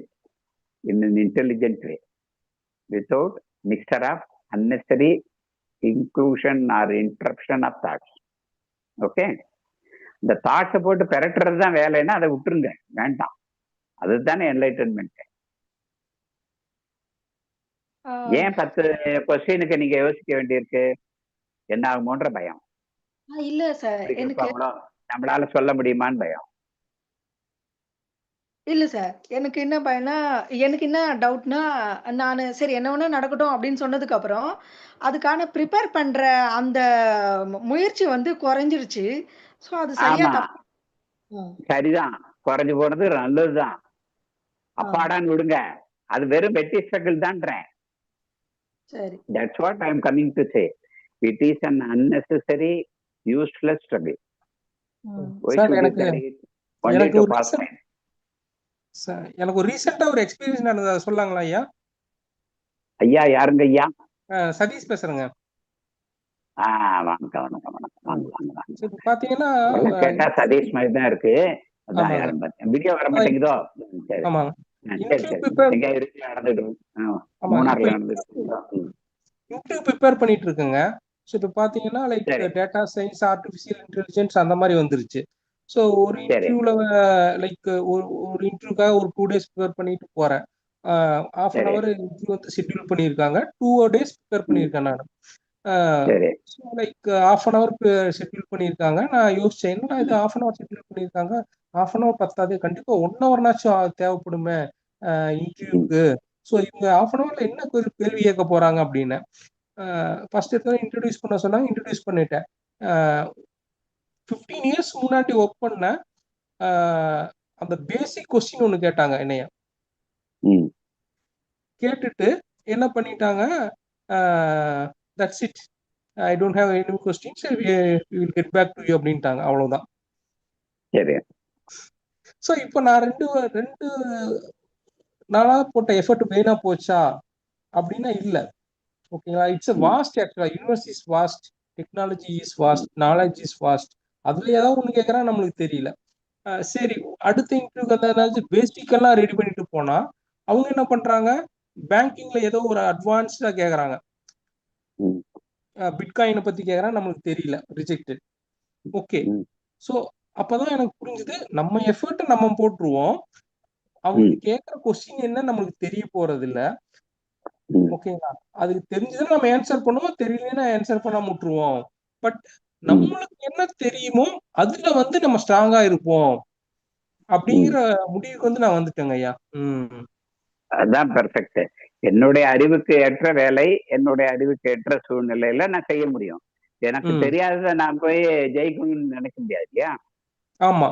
in an intelligent way, without mixture of unnecessary inclusion or interruption of thoughts. Okay, இந்த தாட்ஸை போட்டு பெரட்டுறது தான் வேலைன்னா அதை விட்டுருங்க, வேண்டாம். அதுதானே என்லைட்டன்மெண்ட். ஏன் 10 கொஸ்டினுக்கு நீங்க யோசிக்க வேண்டியிருக்கு? என்ன ஆகுமோன்ற பயம். இல்ல சார், எனக்கு நம்மளால சொல்ல முடியுமான்னு பயம். இல்ல சார், எனக்கு என்ன பயம்னா, எனக்கு என்ன டவுட்னா, நானு சரி என்ன வேணா நடக்கட்டும் அப்படின்னு சொன்னதுக்கு அப்புறம் அதுக்கான ப்ரிப்பேர் பண்ற அந்த முயற்சி குறைஞ்சிருச்சு. ஸோ அது சரியா ஆமா, தப்பு? சரிதான், குறைஞ்சு போனது நல்லதுதான். அப்பாடான்னு விடுங்க, அது வெறும் வெட்டி ஸ்ட்ரகிள் தான்றேன். சரி, that's what I am coming to say. It is an unnecessary useless struggle. Why sir should you எனக்கு study it only எனக்கு to ஒரு pass ரீசன் time? எனக்கு ஒரு ரீசெண்டா ஒரு எக்ஸ்பீரியன்ஸ் நடந்தது சொல்லாங்களா ஐயா? ஐயா யாருங்க ஐயா? சதீஷ் பேசுறேங்க. வணக்கம் வணக்கம் வணக்கம் வாங்க வாங்க வாங்க. இப்ப பாத்தீங்கன்னா கேட்டா சதீஷ் மாதிரி தான் இருக்கு. அதான் ஆமாங்க. யாரும் பார்த்தேன். வீடியோ வர மாட்டேங்குதோ? சரி ஆமாங்க. சரி இன்டர்வியூ சரி. ப்ரிப்பேர் எங்க இருக்கு நடந்துட்டு இருக்கு? ஆமா மூணார்ல இப்ப நடந்துட்டு இருக்கு. இன்டர்வியூ ப்ரிப்பேர் பண்ணிட்டு இருக்குங்க. ஸோ இப்போ பார்த்தீங்கன்னா லைக் சரி டேட்டா சயின்ஸ், ஆர்டிஃபிஷியல் இன்டெலிஜென்ஸ் அந்த மாதிரி வந்துருச்சு. ஸோ ஒரு சரி இன்டர்வியூவில் லைக் ஒரு இன்டர்வியூக்காக ஒரு 2 days ப்ரிப்பேர் பண்ணிட்டு போகிறேன். half அன் சரி ஹவர் இன்டர்வியூ வந்து ஷெட்யூல் பண்ணியிருக்காங்க. 2 days ப்ரிப்பேர் பண்ணியிருக்கேன் நான். சரி so like half an hour schedule பண்ணியிருக்காங்க. நான் யோசிச்சேன் என்னடா இது half அன் ஹவர் ஷெட்யூல் பண்ணியிருக்காங்க, half அன் ஹவர் பத்தாது, கண்டிப்பாக 1 ஹவர்னாச்சும் தேவைப்படுமே இன்டர்வியூக்கு. ஸோ இவங்க half அன் ஹவர்ல என்ன கேள்வி கேட்க போறாங்க அப்படின்னு ஃபர்ஸ்ட் எடுத்து இன்ட்ரடியூஸ் பண்ண சொன்னாங்க. இன்ட்ரடியூஸ் பண்ணிட்டேன். 15 இயர்ஸ் முன்னாடி ஒர்க் பண்ண அந்த பேசிக் கொஸ்டின் ஒன்று கேட்டாங்க என்னைய. கேட்டுட்டு என்ன பண்ணிட்டாங்க, that's it, I don't have any questions, we will get back to you அப்படின்ட்டாங்க. அவ்வளவுதான். சரி. ஸோ இப்போ நான் ரெண்டு நாளா போட்ட எஃபர்ட் வீணா போச்சா அப்படின்னா இல்லை. ஓகேங்களா? It's vast. ஆக்சுவலா universe is vast, technology is vast, knowledge is vast. அதுல ஏதாவது ஒண்ணு கேட்கறா நம்மளுக்கு தெரியல. சரி, அடுத்த இன்டர்வியூக்கு ஏதாச்சும் பேசிக்கெல்லாம் ரெடி பண்ணிட்டு போனா அவங்க என்ன பண்றாங்க, பேங்கிங்ல ஏதோ ஒரு அட்வான்ஸ்டா கேக்குறாங்க, பிட்காயினை பத்தி கேக்குறாங்க, நம்மளுக்கு தெரியல, ரிஜெக்டட். ஓகே. ஸோ அப்பதான் எனக்கு புரிஞ்சுது, நம்ம எஃபர்ட் நம்ம போட்டுருவோம், அவங்க கேட்கற கொஸ்டின் என்ன நம்மளுக்கு தெரிய போறது இல்ல. ஓகேங்களா? அதுக்கு தெரிஞ்சதுன்னா நம்ம ஆன்சர் பண்ணுவோம், தெரியலன்னா ஆன்சர் பண்ணாம விட்டுருவோம். பட் நம்மளுக்கு என்ன தெரியுமோ அதுல வந்து நம்ம ஸ்ட்ராங்கா இருப்போம் அப்படிங்கிற முடிவுக்கு வந்து நான் வந்துட்டேங்க ஐயா. அதான் பெர்ஃபெக்ட். என்னுடைய அறிவுக்கு ஏற்ற வேலை, என்னுடைய அறிவுக்கு ஏற்ற சூழ்நிலையில நான் செய்ய முடியும். எனக்கு தெரியாததை நான் போய் ஜெயிக்கணும்னு நினைக்க முடியாது இல்லையா? ஆமா.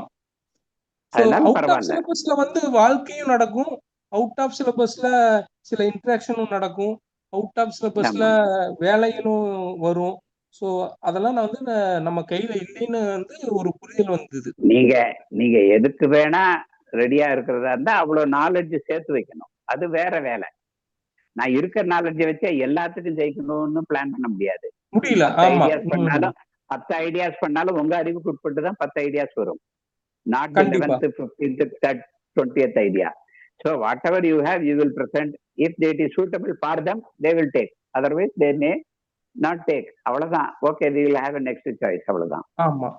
அதனால அவுட் ஆஃப் பரவாயில்ல. சிலபஸ்ல வந்து வாழ்க்கையும் நடக்கும், அவுட் ஆஃப் சிலபஸ்ல சில இன்ட்ராக்ஷனும் நடக்கும், அவுட் ஆஃப் சிலபஸ்ல வேலைகளும் வரும். ஸோ அதெல்லாம் நான் வந்து நம்ம கையில இல்லைன்னு வந்து ஒரு புரிதல் வந்தது. நீங்க எதுக்கு வேணா ரெடியா இருக்கிறதா இருந்தா அவ்வளவு நாலேஜ் சேர்த்து வைக்கணும். அது வேற வேலை. நான் இருக்கிற நாலேஜை வச்சு எல்லாத்துக்கும் ஜெயிக்கணும்னு பிளான் பண்ண முடியாது. முடியல. 10 ஐடியாஸ் பண்ணாலும் உங்க அறிவுக்கு உட்பட்டு தான் 10 ஐடியாஸ் வரும். Not the 11th, 15th, 3rd, 20th idea. So whatever you have, you will present. If it is suitable for them, they will take. Otherwise, they may not take. அவ்வளவுதான். Okay, we will have a next choice. அவ்வளவுதான். ஆமா.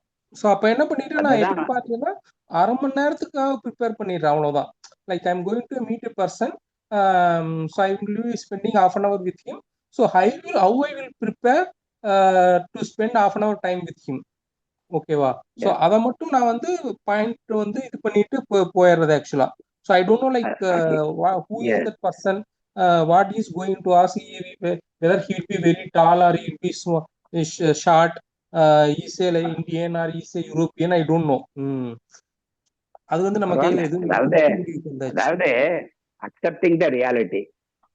So அப்ப என்ன பண்ணிட்டேன், நான் எப்படி பாத்தீங்கன்னா அரை மணி நேரத்துக்காக ப்ரிப்பேர் பண்ணிடுறேன். அவ்வளவுதான். Like I am going to meet a person, so I will be spending half an hour with him. So how I will prepare to spend half an hour time with him. ஓகேவா? So அதை மட்டும் நான் வந்து point வந்து இது பண்ணிட்டு போயிடுறது ஆக்சுவலா. So I don't know like who is that person, what is going to ask, whether he will be very tall or he will be short, is a Indian R is a European, I don't know. அது வந்து நம்ம கையில எதுவும். அதாவது accepting the reality,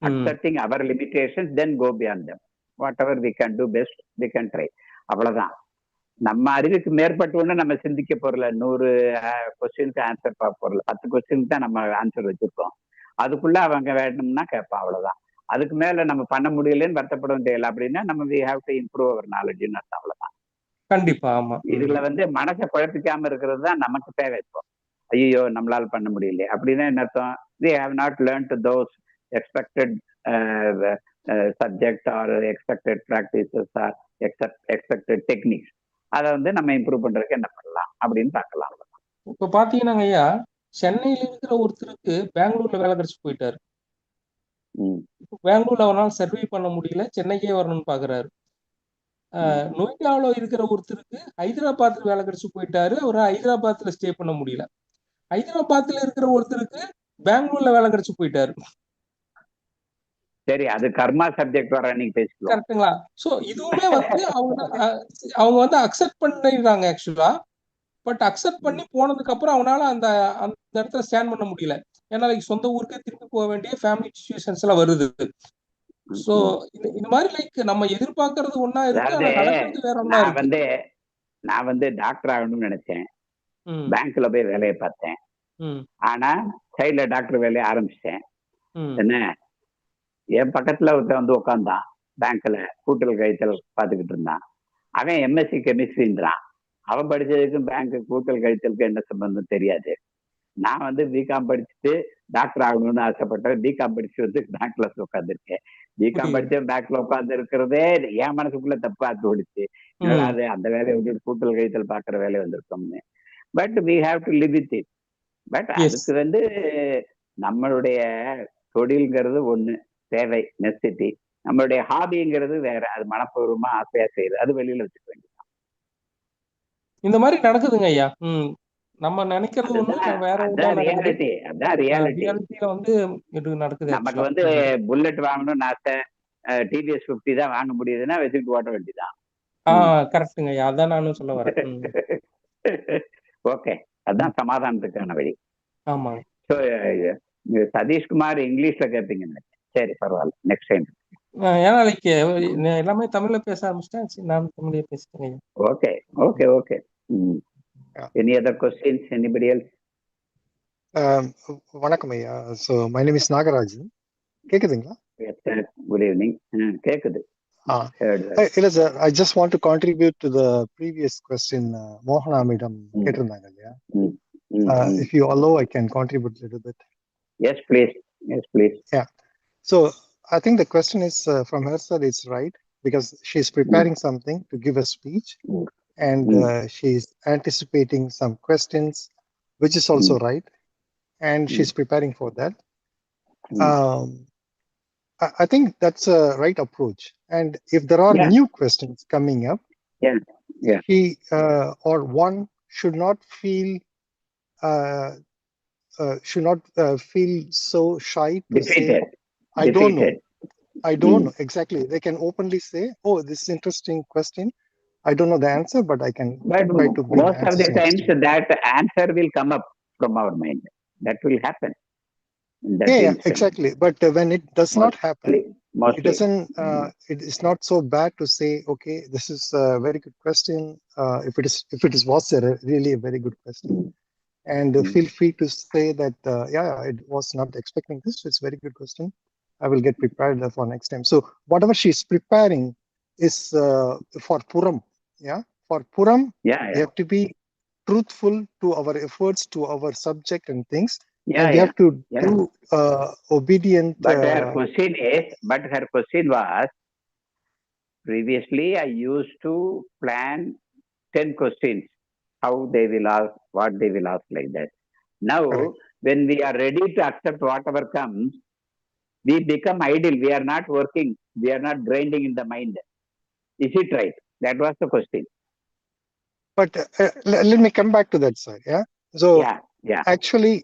accepting our limitations, then go beyond them. Whatever we can do best, we can try. அவ்வளவுதான். நம்ம அறிவுக்கு மேற்பட்டு ஒண்ணு நம்ம சிந்திக்க போறல. 100 கொஸ்டினுக்கு ஆன்சர் பார்க்க போறல. 10 கொஸ்டினுக்கு தான் நம்ம ஆன்சர் வச்சிருக்கோம். அதுக்குள்ள அவங்க வேணும்னா கேட்பான். அவ்வளவுதான். அதுக்கு மேல நம்ம பண்ண முடியலன்னு வருத்தப்பட முடியல. அப்படின்னா நம்ம we have to improve our knowledge. அவ்வளவுதான். கண்டிப்பா. ஆமா. இதுல வந்து மனசை குழப்பிக்காம இருக்கிறது தான் நமக்கு தேவை. இப்போ ஐயோ நம்மளால பண்ண முடியல அப்படின்னா என்ன அர்த்தம்? we have not learned those expected subject or expected practices or expected techniques. அதை வந்து நம்ம இம்ப்ரூவ் பண்றதுக்கு என்ன பண்ணலாம் அப்படின்னு பார்க்கலாம். இப்ப பாத்தீங்கன்னா ஐயா, சென்னையில இருக்கிற ஒருத்தருக்கு பெங்களூர்ல வேலை கிடைச்சு போயிட்டாரு. பெங்களூர்ல அவரால் சர்வே பண்ண முடியல, சென்னைக்கே வரணும்னு பாக்குறாரு. நொய்டாவில் இருக்கிற ஒருத்தருக்கு ஹைதராபாத்ல வேலை கிடைச்சு போயிட்டாரு, அவரை ஹைதராபாத்ல ஸ்டே பண்ண முடியல. ஹைதராபாத்ல இருக்கிற ஒருத்தருக்கு பெங்களூர்ல வேலை கிடைச்சு போயிட்டாரு. சரி, அது கர்மா சப்ஜெக்ட் வர நீங்க பேசிக்கலாம். கரெக்ட்டுங்களா? சோ இதுவுமே வந்து அவங்க வந்து அக்செப்ட் பண்ணிடுறாங்க ஆக்சுவலா. பட் அக்செப்ட் பண்ணி போனதுக்கு அப்புறம் அவனால அந்த இடத்துல ஸ்டாண்ட் பண்ண முடியல. ஏன்னா சொந்த ஊருக்கே திருப்பி போக வேண்டிய ஃபேமிலி சிச்சுவேஷன்ஸ் எல்லாம் வருது. சோ இந்த மாதிரி லைக் நம்ம எதிர்பார்க்கறது ஒண்ணா இருக்கு, ஆனா நடக்கிறது வேற ஒண்ணா இருக்கு. நான் வந்து டாக்டர் ஆகணும்னு நினைச்சேன். பேங்க்ல போய் வேலையை பார்த்தேன். ஆனா சைட்ல டாக்டர் வேலையை ஆரம்பிச்சிட்டேன். என்ன, என் பக்கத்துல ஒருத்தன் வந்து உட்காந்தான் பேங்க்ல, கூட்டல் கழித்தல் பார்த்துக்கிட்டு இருந்தான். அவன் எம்எஸ்சி கெமிஸ்ட்ரின்றான். அவன் படிச்சதுக்கும் பேங்க் கூட்டல் கழித்தலுக்கு என்ன சம்பந்தம் தெரியாது. நான் வந்து பிகாம் படிச்சுட்டு டாக்டர் ஆகணும்னு ஆசைப்பட்டேன். பிகாம் படிச்சு வந்து பேங்க்ல உட்காந்துருக்கேன். பிகாம் படிச்சு பேங்க்ல உட்காந்து இருக்கிறதே என் மனசுக்குள்ள தப்பா தோணுச்சு. என்னடா அது, அந்த வேலையை விட்டு கூட்டல் கழித்தல் பாக்குற வேலை வந்திருக்கோம்னு. But we have to live with it. But அதுக்கு வந்து நம்மளுடைய தொழில்ங்கிறது ஒண்ணு தேவை, நெசசிட்டி. நம்மளுடைய ஹாபிங்கிறது வேற, அது மனப்பூர்வமா ஆசையா செய்யுது, அது வெளியில வச்சுக்க வேண்டியது. இந்த மாதிரி நடக்குதுங்க ஐயா. நம்ம நினைக்கிறது ஒண்ணு, வேற ரியாலிட்டி. அதான் ரியாலிட்டியில வந்து இது நடக்குது. நமக்கு வந்து புல்லட் வாங்கணும்னு ஆசை, டிவிஎஸ் 50 தான் வாங்க முடியுதுன்னா வச்சுட்டு ஓட்ட வேண்டியதான். கரெக்டுங்க ஐயா, அதான் நானும் சொல்ல வரேன். ஓகே, அதான் சமாதானத்துக்கான வழி. ஆமா. சதீஷ்குமார் இங்கிலீஷ்ல கேட்பீங்க. சரி, பரவாயில்ல, நெக்ஸ்ட் டைம். ஏன்னா லைக் எல்லாமே தமிழ்ல பேச ஆரம்பிச்சிட்டேன், நான் தமிழ்ல பேசிட்டேன். Okay okay okay. Any other questions? Anybody else? வணக்கம் ஐயா. So my name is Nagarajan. கேக்குதுங்களா? Yes sir. Good evening. கேக்குது. இல்ல sir, I just want to contribute to the previous question மோகனா மேடம் கேட்டிருந்தாங்க இல்லையா? If you allow, I can contribute a little bit. Yes please. Yes please. Yeah. So I think the question is from her side, it's right, because she's preparing something to give a speech, and she's anticipating some questions, which is also right, and she's preparing for that. I think that's a right approach. And if there are new questions coming up, he or one should not feel so shy to defeated. say, I don't know. I don't know. Exactly. They can openly say, oh, this is interesting question. I don't know the answer, but I can try to bring most of the times that answer will come up from our mind. That will happen. Yeah, exactly. But when it does not happen, it doesn't. It is not so bad to say, okay, this is a very good question. If it was really a very good question, and feel free to say that, yeah, I was not expecting this. It's a very good question. I will get prepared for next time. So whatever she's preparing is for Puram. Yeah, for Puram, we have to be truthful to our efforts, to our subject and things. And we have to do obedient. But her question was, previously I used to plan 10 questions, how they will ask, what they will ask, like that. Now, when we are ready to accept whatever comes, we become idle. We are not working. We are not grinding in the mind. Is it right? That was the question. But let me come back to that side. Yeah. So actually,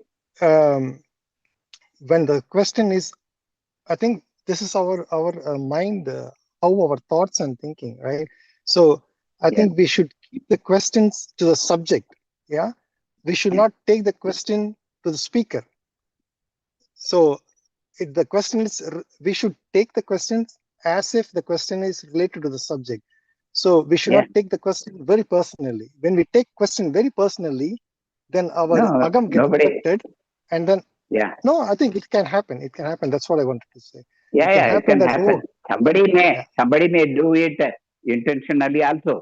when the question is, I think this is our mind, how our thoughts and thinking, right? So I think we should keep the questions to the subject. Yeah. We should not take the question to the speaker. So if the question is, we should take the questions as if the question is related to the subject. So we should not take the question very personally. When we take question very personally, then our agam gets affected, and then no, I think it can happen. It can happen. That's what I wanted to say. It can happen. Somebody may do it intentionally also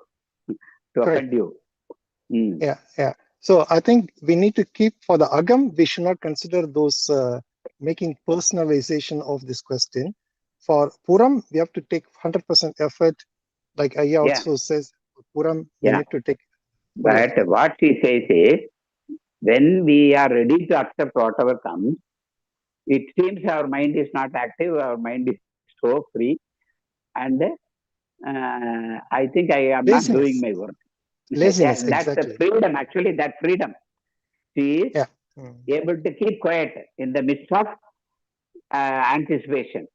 to offend you. Yeah. So I think we need to keep for the agam. We should not consider those making personalization of this question. For Puram, we have to take 100% effort. Like Ayya also says, Puram, we need to take. But what she says is, when we are ready to accept whatever comes, it seems our mind is not active, our mind is so free, and I think I am not doing my work. Laziness, that's exactly. the freedom, actually, that freedom. She is able to keep quiet in the midst of anticipation.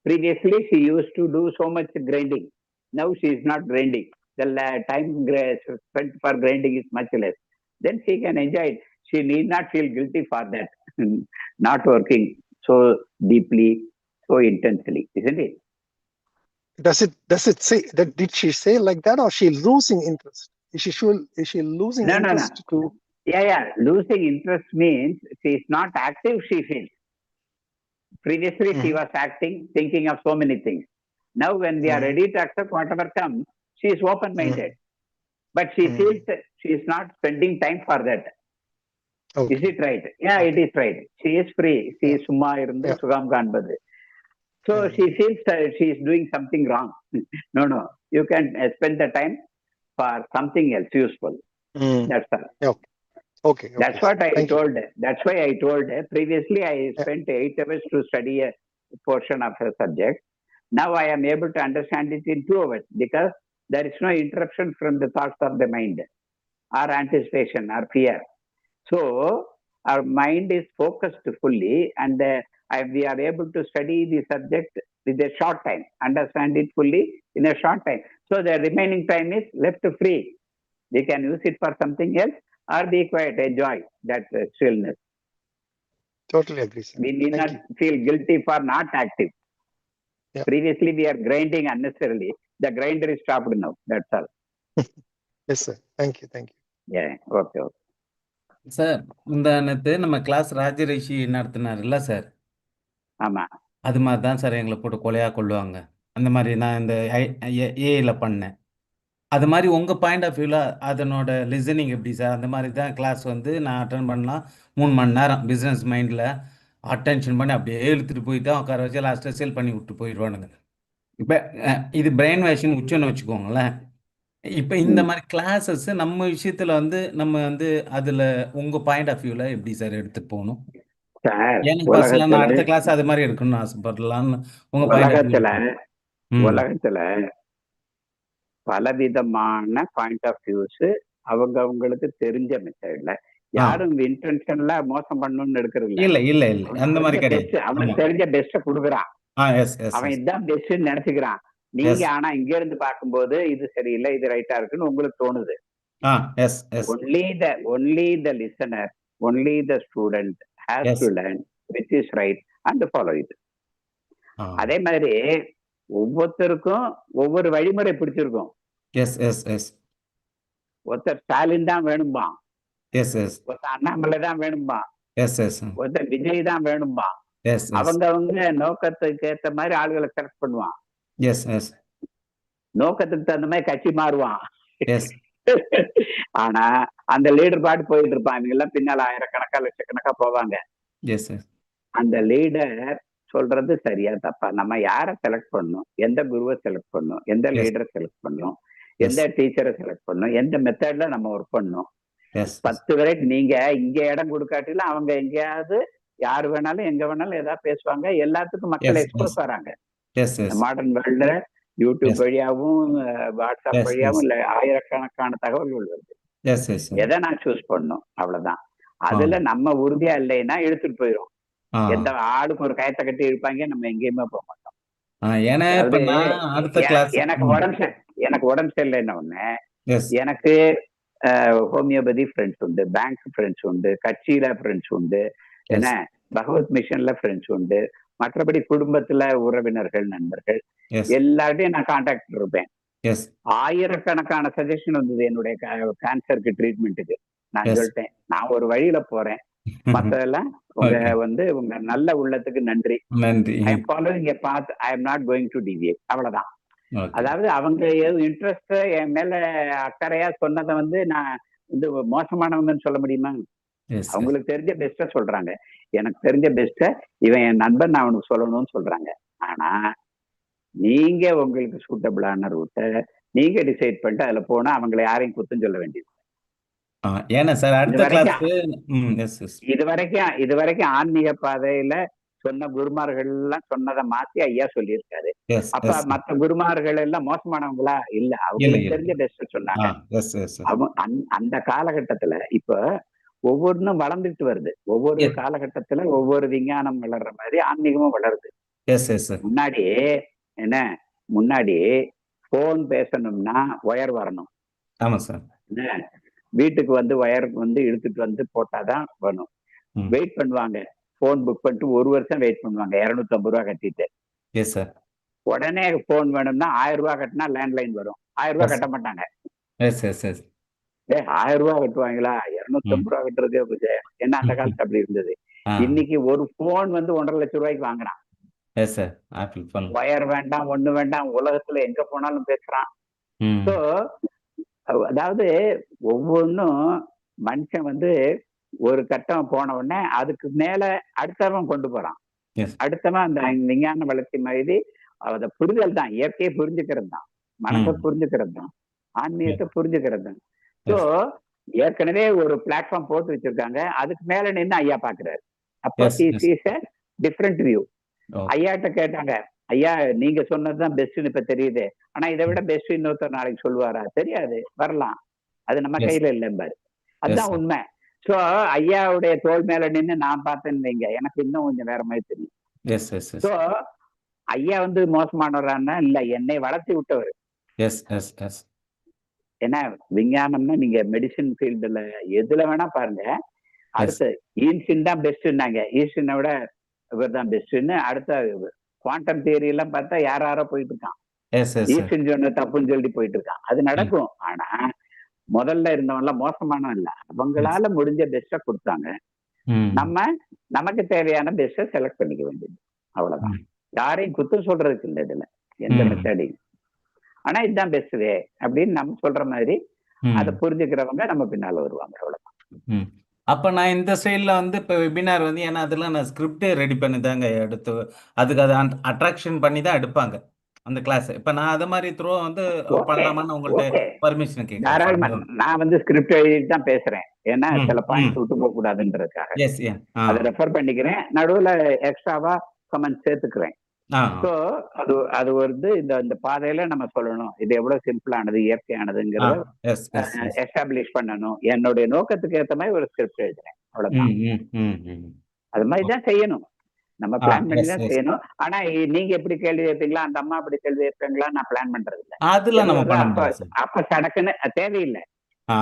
Previously, she used to do so much grinding. Now she is not grinding. The time spent for grinding is much less. Then she can enjoy it. She need not feel guilty for that. Not working so deeply, so intensely, isn't it? Does it say that? Did she say like that, or she losing interest is she losing No. interest to? Yeah. Losing interest means she is not active, she feels. Previously, she was acting, thinking of so many things. Now, when we are ready to accept whatever comes, she is open-minded. But she feels that she is not spending time for that. Okay. Is it right? Yeah, it is right. She is free. She is summa irundu sugam kanbadu. So she feels that she is doing something wrong. No. You can spend the time for something else useful. That's all. Okay. That's what I told her. That's why I told her. Previously, I spent 8 hours to study a portion of a subject. Now I am able to understand it in 2 hours because there is no interruption from the thoughts of the mind or anticipation or fear. So our mind is focused fully and we are able to study the subject with a short time, understand it fully in a short time. So the remaining time is left free. We can use it for something else or be quiet, enjoy that stillness. Totally agree, sir. We need not feel guilty for not active. Previously, we are grinding unnecessarily. The grinder is stopped now. That's all. Yes, sir. Thank you. Yeah, okay. Sir முந்தானத்து நம்ம class Rajarishi நடத்தினார்ல sir, ஆமா, அது மாதிரி தான் sir எங்களை போட்டு கொலையாக கொள்ளுவாங்க. அந்த மாதிரி நான் இந்த ஏஐல பண்ணேன். அது மாதிரி உங்கள் பாயிண்ட் ஆஃப் வியூவில் அதனோட லிசனிங் எப்படி சார்? அந்த மாதிரி தான் கிளாஸ் வந்து நான் அட்டன் பண்ணலாம் 3 மணி நேரம் பிஸ்னஸ் மைண்டில் அட்டென்ஷன் பண்ணி அப்படியே இழுத்துட்டு போய் தான் உட்கார வச்சு லாஸ்ட்டில் சேல் பண்ணி விட்டு போயிடுவானுங்க. இப்போ இது பிரெயின் வாஷிங் உச்சன்னு வச்சுக்கோங்களேன். இப்போ இந்த மாதிரி கிளாஸஸ் நம்ம விஷயத்தில் வந்து நம்ம வந்து அதில் உங்கள் பாயிண்ட் ஆஃப் வியூவில் எப்படி சார் எடுத்துகிட்டு போகணும்? எனக்கு பர்சனலாக நான் அடுத்த கிளாஸ் அது மாதிரி எடுக்கணும்னு ஆசைப்படலான்னு உங்கள் பாயிண்ட் ஆஃப் வியூ. உலகத்துல பலவிதமான பாயிண்ட் ஆஃப் வியூஸ் அவங்களுக்கு தெரிஞ்ச மெத்தட்ல யாரும் இன்டென்ஷன்ல மோசம் பண்ணணும்னு எடுக்கிறது இல்ல அந்த மாதிரி கிடையாது. அவனுக்கு தெரிஞ்ச பெஸ்ட கொடுக்குறான், அவன் இதுதான் பெஸ்ட் நினைச்சுக்கிறான். நீங்க ஆனா இங்க இருந்து பார்க்கும்போது இது சரியில்லை, இது ரைட்டா இருக்குன்னு உங்களுக்கு தோணுது. only the listener, only the student has to learn which is right and follow it. அதே மாதிரி ஒவ்வொருத்தருக்கும் ஒவ்வொரு வழிமுறை பிடிச்சிருக்கும். ஒருத்தர் ஸ்டாலின் தான் வேணும்பா, ஒருத்தர் அண்ணாமலை தான் வேணும்பா, ஒருத்தர் விஜய் தான் வேணும்பா. அவங்க நோக்கத்துக்கு ஏத்த மாதிரி ஆளுகளை செலக்ட் பண்ணுவான். நோக்கத்துக்கு தகுந்த மாதிரி கட்சி மாறுவான். ஆனா அந்த லீடர் பாட்டு போயிட்டு இருப்பான். இவங்க எல்லாம் பின்னால ஆயிரக்கணக்கா லட்சக்கணக்கா போவாங்க. அந்த லீடர் சொல்றது சரியா தப்பா, நம்ம யாரை செலக்ட் பண்ணணும், எந்த குருவை செலக்ட் பண்ணணும், எந்த லீடரை செலக்ட் பண்ணணும், எந்த டீச்சரை செலக்ட் பண்ணணும், எந்த மெத்தட்ல நம்ம ஒர்க் பண்ணணும். 10 வரைக்கும் நீங்க இங்க இடம் கொடுக்காட்டில அவங்க எங்கேயாவது யாரு வேணாலும் எங்க வேணாலும் ஏதாவது பேசுவாங்க. எல்லாத்துக்கும் மக்கள் எக்ஸ்போஸ் வராங்க. மாடர்ன் வேர்ல்ட்ல யூடியூப் வழியாவும் வாட்ஸ்அப் வழியாவும் இல்ல ஆயிரக்கணக்கான தகவல்கள் வருது. எதை நான் சூஸ் பண்ணும் அவ்வளவுதான். அதுல நம்ம உறுதியா இல்லைன்னா இழுத்துட்டு போயிடும். எந்த ஆளுக்கு ஒரு கயத்தை கட்டி இருப்பாங்க, நம்ம எங்கேயுமே போக மாட்டோம். எனக்கு உடம்பு சரியில்லைன்னா ஒண்ணு, எனக்கு ஹோமியோபதி ஃப்ரெண்ட்ஸ் உண்டு, பேங்க் ஃப்ரெண்ட்ஸ் உண்டு, கட்சியில ஃப்ரெண்ட்ஸ் உண்டு, என்ன பகவத் மிஷன்ல ஃப்ரெண்ட்ஸ் உண்டு, மற்றபடி குடும்பத்துல உறவினர்கள் நண்பர்கள் எல்லார்ட்டையும் நான் கான்டாக்ட் இருப்பேன். ஆயிரக்கணக்கான சஜஷன் வந்தது என்னுடைய கேன்சருக்கு ட்ரீட்மெண்ட்டுக்கு. நான் சொல்லிட்டேன், நான் ஒரு வழியில போறேன், மத்ததெல்லாம் உங்க நல்ல உள்ளத்துக்கு நன்றி. I am following a path, I am not going to deviate. அவ்வளவுதான். அதாவது அவங்க இன்ட்ரெஸ்ட் என் மேல அக்கறையா சொன்னதை நான் மோசமானவங்கன்னு சொல்ல முடியுமா? அவங்களுக்கு தெரிஞ்ச பெஸ்ட சொல்றாங்க. எனக்கு தெரிஞ்ச பெஸ்ட இவன் என் நண்பன், நான் அவனுக்கு சொல்லணும்னு சொல்றாங்க. ஆனா நீங்க உங்களுக்கு சூட்டபிளான ரூட்டை நீங்க டிசைட் பண்ணிட்டு அதுல போனா அவங்களை யாரையும் குத்தம் சொல்ல வேண்டியது. இதுவரைக்கும் ஆன்மீக பாதையில சொன்ன குருமார்கள் எல்லாம் சொன்னதை மாத்தி ஐயா சொல்லியிருக்காரு. அப்ப மற்ற குருமார்கள் எல்லாம் மோசமானவங்களா? இல்ல, அவங்களுக்கு தெரிஞ்ச பெஸ்ட் சொன்னாங்க. அந்த காலகட்டத்துல இப்ப ஒவ்வொன்றும் வளர்ந்துட்டு வருது. ஒவ்வொரு காலகட்டத்துல ஒவ்வொரு விஞ்ஞானம் வளர்ற மாதிரி ஆன்மீகமும் வளருது. முன்னாடி போன் பேசணும்னா ஒயர் வரணும். வீட்டுக்கு ஒயர் இழுத்துட்டு போட்டாதான் வரணும். வெயிட் பண்ணுவாங்க. போன் புக் பண்ணிட்டு 1 வருஷம் வெயிட் பண்ணுவாங்க, 250 ரூபாய் கட்டிட்டு. உடனே போன் வேணும்னா 1000 ரூபாய் கட்டினா லேண்ட்லைன் வரும். 1000 ரூபாய் கட்ட மாட்டாங்க. 1000 ரூபா கட்டுவாங்களா, 250 ரூபா கட்டுறதுக்கு ஏன்னா அந்த காலத்துல அப்படி இருந்தது. இன்னைக்கு ஒரு போன் வந்து 1,50,000 ரூபாய்க்கு வாங்குறான். Yes sir, apple phone. Wire வேண்டாம், ஒண்ணு வேண்டாம், உலகத்துல எங்க போனாலும் பேசுறான். ஸோ அதாவது ஒவ்வொன்றும் மனுஷன் வந்து ஒரு கட்டம் போன உடனே அதுக்கு மேல அடுத்தவன் கொண்டு போறான். அடுத்தவன் அந்த விஞ்ஞான வளர்ச்சி மாதிரி அத புரிதல் தான், இயற்கையை புரிஞ்சுக்கிறது தான், மனசை புரிஞ்சுக்கிறது தான், ஆன்மீகத்தை புரிஞ்சுக்கிறது தான். ஸோ ஏற்கனவே ஒரு பிளாட்ஃபார்ம் போட்டு வச்சிருக்காங்க, அதுக்கு மேல நின்று ஐயா பாக்குறாரு. அப்போ டிஃப்ரெண்ட் வியூ. ஐயாட்ட கேட்டாங்க, ஐயா நீங்க சொன்னதுதான் பெஸ்ட்னு இப்ப தெரியுது, ஆனா இதை விட பெஸ்ட் இன்னொருத்தர் நாளைக்கு சொல்லுவாரா? தெரியாது, வரலாம், அது நம்ம கையில இல்லைம்பாரு. அதுதான் உண்மை. சோ ஐயாவுடைய தோல் மேல நின்று நான் பார்த்தேன்னு வைங்க, எனக்கு இன்னும் கொஞ்சம் வேற மாதிரி தெரியும். சோ ஐயா வந்து மோசமானவரான்னா இல்ல, என்னை வளர்த்தி விட்டவர். ஏன்னா விஞ்ஞானம்னா நீங்க மெடிசின் ஃபீல்டுல எதுல வேணா பாருங்க, அடுத்து ஈன்ஸ்டின் தான் பெஸ்ட்னாங்க, ஈன்ஸ்டினை விட இவர் தான் பெஸ்ட்னு. அடுத்த குவாண்டம் தியரி எல்லாம் பார்த்தா யாரோ போயிட்டு இருக்கான், ஈன்ஸ்டின் சொன்ன தப்புன்னு சொல்லி போயிட்டு இருக்கான். அது நடக்கும். ஆனா முதல்ல இருந்தவன்லாம் மோசமானவன் இல்ல, அவங்களால முடிஞ்ச பெஸ்ட்டை கொடுத்தாங்க. நம்ம நமக்கு தேவையான பெஸ்ட்டை செலக்ட் பண்ணிக்க வேண்டியது, அவ்வளவுதான். யாரையும் குத்தம் சொல்றதுக்கு இல்லை இதுல எந்த மெத்தடையும். ஆனா இதுதான் பெஸ்ட் வே அப்படின்னு நம்ம சொல்ற மாதிரி அதை புரிஞ்சுக்கிறவங்க நம்ம பின்னால வருவாங்க, அவ்வளவுதான். அப்ப நான் இந்த ஸ்டைல்ல வந்து இப்ப வெபினார் வந்து, ஏன்னா அதெல்லாம் நான் ஸ்கிரிப்டே ரெடி பண்ணி தாங்க எடுத்து, அதுக்கு அதை அட்ராக்ஷன் பண்ணி தான் எடுப்பாங்க அந்த கிளாஸ். இப்ப நான் அத மாதிரி த்ரோ வந்து பண்ணலாமான்னு உங்கள்ட்ட பர்மிஷன் கேட்கிறேன். நான் வந்து ஸ்கிரிப்ட் எழுதிட்டு தான் பேசுறேன், ஏன்னா சில பாயிண்ட்ஸ் விட்டு போக கூடாதுன்றதுக்காக அதை ரெஃபர் பண்ணிக்கிறேன், நடுவுல எக்ஸ்ட்ராவா கமெண்ட் சேர்த்துக்கிறேன். சோ அது வந்து இந்த பாதையில நம்ம சொல்லணும், இது எவ்வளவு சிம்பிளானது, இயற்கையானதுங்கிறத எஸ்டாப்ளிஷ் பண்ணணும். என்னுடைய நோக்கத்துக்கு ஏற்ற மாதிரி ஒரு ஸ்கிரிப்ட் எழுதுறேன், அவ்வளவுதான். அது மாதிரிதான் செய்யணும், நம்ம பிளான் பண்ணி தான் செய்யணும். ஆனா நீங்க எப்படி கேள்வி கேட்பீங்களா, அந்த அம்மா அப்படி கேள்வி கேட்பீங்களா, நான் பிளான் பண்றது இல்லை. அப்ப சடக்குன்னு தேவையில்லை,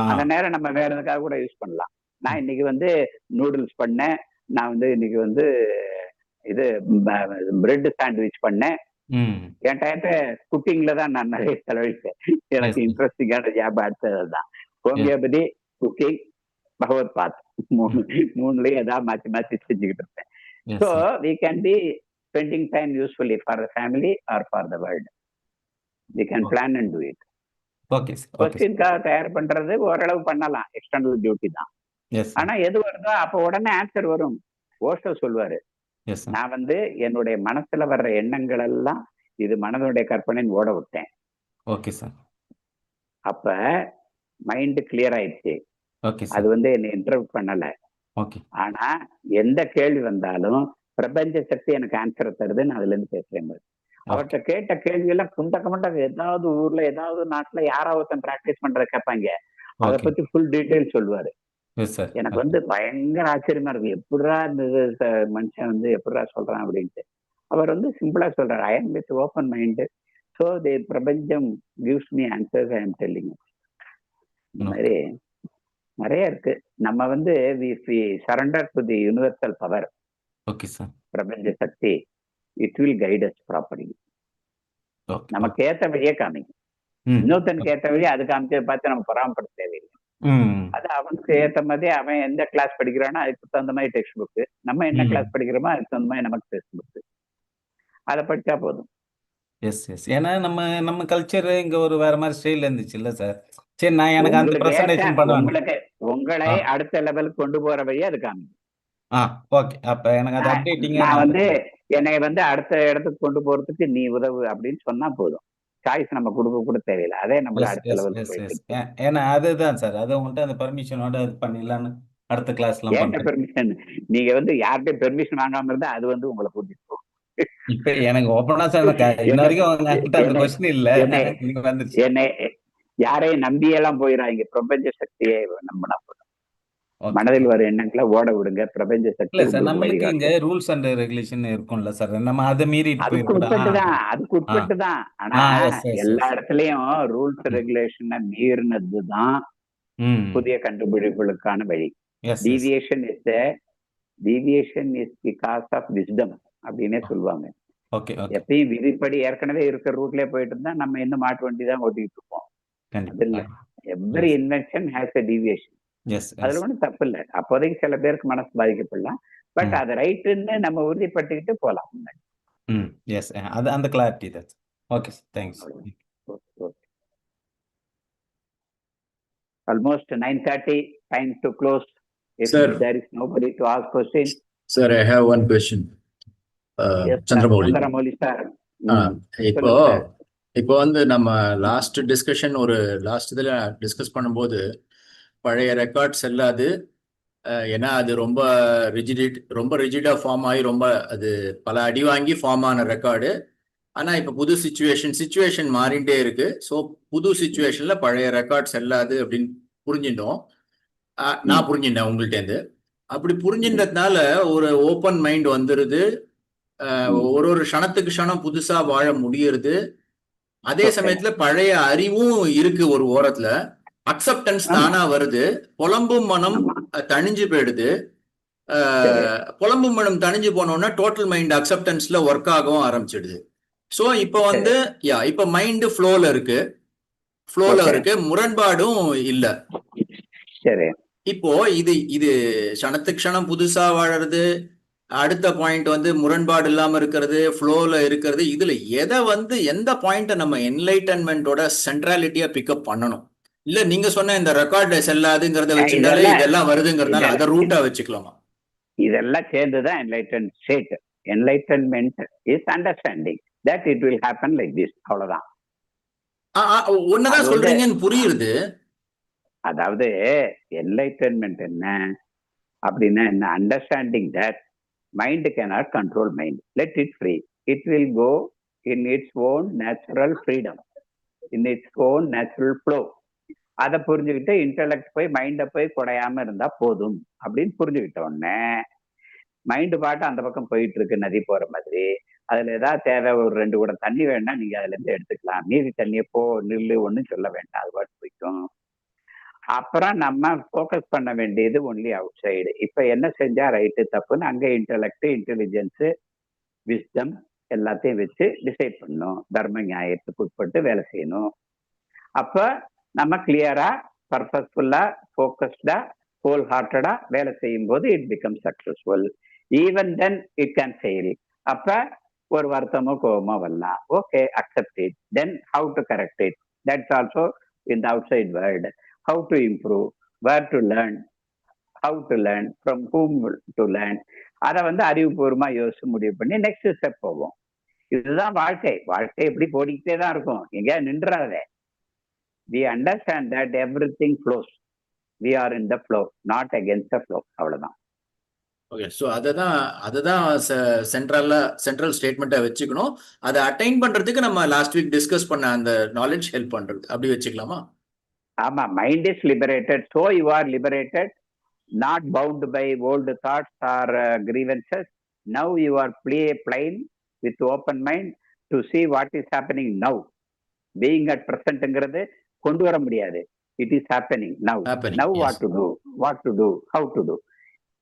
அந்த நேரம் நம்ம வேற எதுக்காக கூட யூஸ் பண்ணலாம். நான் இன்னைக்கு வந்து நூடுல்ஸ் பண்ணேன், நான் வந்து இன்னைக்கு வந்து இது பிரெட் சாண்ட்விச் பண்ணேன். என் டயத்தை குக்கிங்ல தான் நான் நிறைய செலவழிப்பேன். எனக்கு இன்ட்ரெஸ்டிங்கான ஜாப் அடுத்ததுதான் ஹோமியோபதி, குக்கிங், பகவத் பாத், மூணுலயும் ஏதாவது மாற்றி மாற்றி செஞ்சுக்கிட்டு இருப்பேன். So we can be spending time usefully for the family or for the world. We can plan and do it. கொஸ்டின்காக தயார் பண்றது ஓரளவு பண்ணலாம், எக்ஸ்டர்னல் டியூட்டி தான். ஆனா எது வருதோ அப்ப உடனே ஆன்சர் வரும். ஓஷோ சொல்வாரு, நான் வந்து என்னுடைய மனசுல வர்ற எண்ணங்கள் எல்லாம் இது மனதுடைய கற்பனைன்னு ஓட விட்டேன். அப்ப மைண்ட் கிளியர் ஆயிடுச்சு. அது வந்து என்னை இன்டர்வியூ பண்ணல. ஆனா எந்த கேள்வி வந்தாலும் பிரபஞ்ச சக்தி எனக்கு ஆன்சர் தருதுன்னு அதுல இருந்து பேசுறேன். அவர்கிட்ட கேட்ட கேள்வி எல்லாம் குண்டக்கமண்ட ஏதாவது ஊர்ல ஏதாவது நாட்டுல யாராவது பிராக்டிஸ் பண்ற கேட்பாங்க, அதை பத்தி ஃபுல் டீட்டெயில் சொல்லுவாரு. எனக்கு வந்து பயங்கர ஆச்சரியமா இருக்கு, எப்படிடா இந்த மனுஷன் வந்து எப்படிடா சொல்றான் அப்படின்ட்டு. அவர் வந்து சிம்பிளா சொல்றாரு, I am with open mind, so the பிரபஞ்சம் gives me answers, I am telling. இந்த மாதிரி நிறைய இருக்கு. நம்ம வந்து we surrender to the universal power, பிரபஞ்ச சக்தி, it will guide us properly. நமக்கு ஏத்த வழியே காமிக்கும். இன்னொருத்தனுக்கு ஏத்த வழியே அது காமிச்சதை பார்த்து நம்ம பராமரிக்க தேவையில்லை. அது அவனுக்கு ஏத்த மாதிரி அவன் எந்த கிளாஸ் படிக்கிறானோ அதுக்கு தகுந்த மாதிரி டெக்ஸ்ட் புக், நம்ம என்ன கிளாஸ் படிக்கிறோமோ அதுக்கு தகுந்த மாதிரி நமக்கு டெக்ஸ்ட் புக், அதை படிச்சா போதும். ஏன்னா நம்ம கல்ச்சர் இங்க ஒரு வேற மாதிரி ஸ்டைல் இருந்துச்சு இல்ல சார். சரி, நான் எனக்கு அந்த பிரசன்டேஷன் பண்ணுவேன். உங்களை அடுத்த லெவலுக்கு கொண்டு போற வழியே அது காமிக்கும். ஓகே, அப்ப எனக்கு அது அப்டேட்டிங். நான் வந்து என்னை வந்து அடுத்த இடத்துக்கு கொண்டு போறதுக்கு நீ உதவு அப்படின்னு சொன்னா போதும். சாய்ஸ் நம்ம கொடுக்க கூட தேவையில்லை, அதே நம்மள அடுத்த லெவலுக்கு. ஏன்னா அதுதான் சார், அது உங்கள்கிட்ட அந்த பெர்மிஷனோட அது பண்ணிடலான்னு அடுத்த கிளாஸ்ல பெர்மிஷன். நீங்க வந்து யார்கிட்ட பெர்மிஷன் வாங்காம இருந்தா அது வந்து உங்களை கூட்டிட்டு போகும். இப்ப எனக்கு ஓப்பனா சார் இன்ன வரைக்கும் அந்த கொஸ்டின் இல்ல, என்னை யாரையும் நம்பியெல்லாம் போயிடாங்க, பிரபஞ்ச சக்தியை நம்பினா போதும். மனதில் வர எண்ணங்களை ஓட விடுங்க, பிரபஞ்ச சக்தி. இல்ல சார், நம்மளுக்கு இங்க ரூல்ஸ் அண்ட் ரெகுலேஷன் இருக்கும்ல சார், நம்ம அதை மீறி அதுக்கு உட்பட்டு தான். ஆனா எல்லா இடத்துலயும் ரூல்ஸ் ரெகுலேஷனை மீறினதுதான் புதிய கண்டுபிடிப்புகளுக்கான வழி. Deviation is the cause of wisdom அப்படின்னே சொல்லுவாங்க. எப்பயும் விதிப்படி ஏற்கனவே இருக்கிற ரூட்லயே போயிட்டு இருந்தா நம்ம இன்னும் மாட்டு வண்டி தான் ஓட்டிட்டு இருப்போம். அது இல்ல, every Yes. Invention has a deviation. Yes, yes. அதுல ஒன்றும் தப்பு இல்லை. அப்போதைக்கு சில பேருக்கு மனசு பாதிக்கப்படலாம், பட் அது ரைட்டுன்னு நம்ம உறுதிப்பட்டுக்கிட்டு போகலாம். Yes, அந்த கிளாரிட்டி தான். Okay sir, thanks. Almost 9:30, time to close. If Sir. there is nobody to ask questions. Sir, I have one question. Yes, Chandramouli sir. இப்போ வந்து நம்ம லாஸ்ட் டிஸ்கஷன் லாஸ்ட் இதில் டிஸ்கஸ் பண்ணும்போது பழைய ரெக்கார்ட் செல்லாது, ஏன்னா அது ரொம்ப ரிஜிடாக ஃபார்ம் ஆகி அது பல அடி வாங்கி ஃபார்ம் ஆன ரெக்கார்டு. ஆனால் இப்போ புது சுச்சுவேஷன் மாறிட்டே இருக்கு. ஸோ புது சுச்சுவேஷனில் பழைய ரெக்கார்ட் செல்லாது அப்படின்னு புரிஞ்சிட்டோம். நான் புரிஞ்சிட்டேன் உங்கள்கிட்டேருந்து. அப்படி புரிஞ்சின்றதுனால ஒரு ஓப்பன் மைண்ட் வந்துடுது. ஒரு க்ஷணத்துக்கு க்ஷணம் புதுசா வாழ முடியறது. அதே சமயத்துல பழைய அறிவும் இருக்கு ஒரு ஓரத்துல. அக்செப்டன்ஸ் தானா வருது. புலம்பும் மனம் தணிஞ்சு போயிடுது. புலம்பும் மனம் தணிஞ்சு போனோம்னா டோட்டல் மைண்ட் அக்செப்டன்ஸ்ல ஒர்க் ஆகவும் ஆரம்பிச்சிடுது. ஸோ இப்போ வந்து இப்போ மைண்ட் ஃப்ளோல இருக்கு, முரண்பாடும் இல்ல. இப்போ இது க்ஷணத்துக்கு க்ஷணம் புதுசா வாழறது, அடுத்த பாயிண்ட் வந்து முரண்பாடு இல்லாம இருக்கிறது, ஃப்ளோல இருக்கிறது. இதுல எந்த பாயிண்ட நம்ம என்லைட்டன்மெண்டோட சென்ட்ராலிட்டியா பிக்கப் பண்ணணும்? இல்ல நீங்க சொன்ன இந்த ரெக்கார்ட் செல்லாதுங்கிறத வச்சுட்டாலே இதெல்லாம் வருதுங்கிறதுனால அதை ரூட்டா வச்சுக்கலாமா? இதெல்லாம் சேர்ந்துதான் enlighten state. Enlightenment is understanding that it will happen like this. அவ்வளவுதான். ஒன்னதான் சொல்றீங்கன்னு புரியுது. அதாவது என்லைட்டன்மெண்ட் என்ன அப்படின்னா என்ன? Understanding that mind cannot control mind. Let it free. It will go in its own natural freedom, in its own natural flow. அதை புரிஞ்சுக்கிட்டு இன்டெலக்ட் போய் மைண்டை போய் குடையாம இருந்தா போதும் அப்படின்னு புரிஞ்சுக்கிட்ட உடனே மைண்டு பாட்டு அந்த பக்கம் போயிட்டு இருக்கு, நதி போற மாதிரி. அதுல ஏதாவது தேவை, ஒரு 2 குடம் தண்ணி வேணா நீங்க அதுல இருந்து எடுத்துக்கலாம். மீதி தண்ணியை நில்லு ஒன்னும் சொல்ல வேண்டாம், அது பாட்டு போய்க்கும். அப்புறம் நம்ம ஃபோக்கஸ் பண்ண வேண்டியது ஒன்லி அவுட் சைடு. இப்ப என்ன செஞ்சா ரைட்டு தப்புன்னு அங்கே இன்டெலக்ட், இன்டெலிஜென்ஸ், விஸ்டம் எல்லாத்தையும் வச்சு டிசைட் பண்ணணும். தர்ம நியாயத்துக்கு உட்பட்டு வேலை செய்யணும். அப்ப நம்ம கிளியரா, பர்பஸ்ஃபுல்லா, ஃபோக்கஸ்டா, ஹோல் ஹார்ட்டடா வேலை செய்யும் போது it become successful. Even then it can fail. அப்ப ஒரு வருத்தமோ கோபமோ வரலாம். Okay, accept it. Then how to correct it, that's also in the outside world. How to improve, where to learn, how to learn, from whom to learn. அதை அறிவுபூர்வமா யோசிச்சு முடிவு பண்ணி next step போவோம். இதுதான் வாழ்க்கை. வாழ்க்கை எப்படி போடிக்கிட்டே தான் இருக்கும், எங்கேயா நின்றாதே. We understand that everything flows. We are in the flow, not against the flow. அவ்வளவுதான். ஓகே, ஸோ அதுதான் சென்ட்ரல் ஸ்டேட்மெண்ட்டை வச்சுக்கணும். அதை அட்டைன் பண்றதுக்கு நம்ம லாஸ்ட் வீக் டிஸ்கஸ் பண்ண அந்த நாலேஜ் ஹெல்ப் பண்றது, அப்படி வச்சுக்கலாமா? ஆமா, mind is liberated. So you are liberated, not bound by old thoughts or grievances. Now you are plain with open mind to see what is happening now. Being at பிரசன்ட்ங்கிறது கொண்டு வர முடியாது. It is happening now. Now what to do, how to do.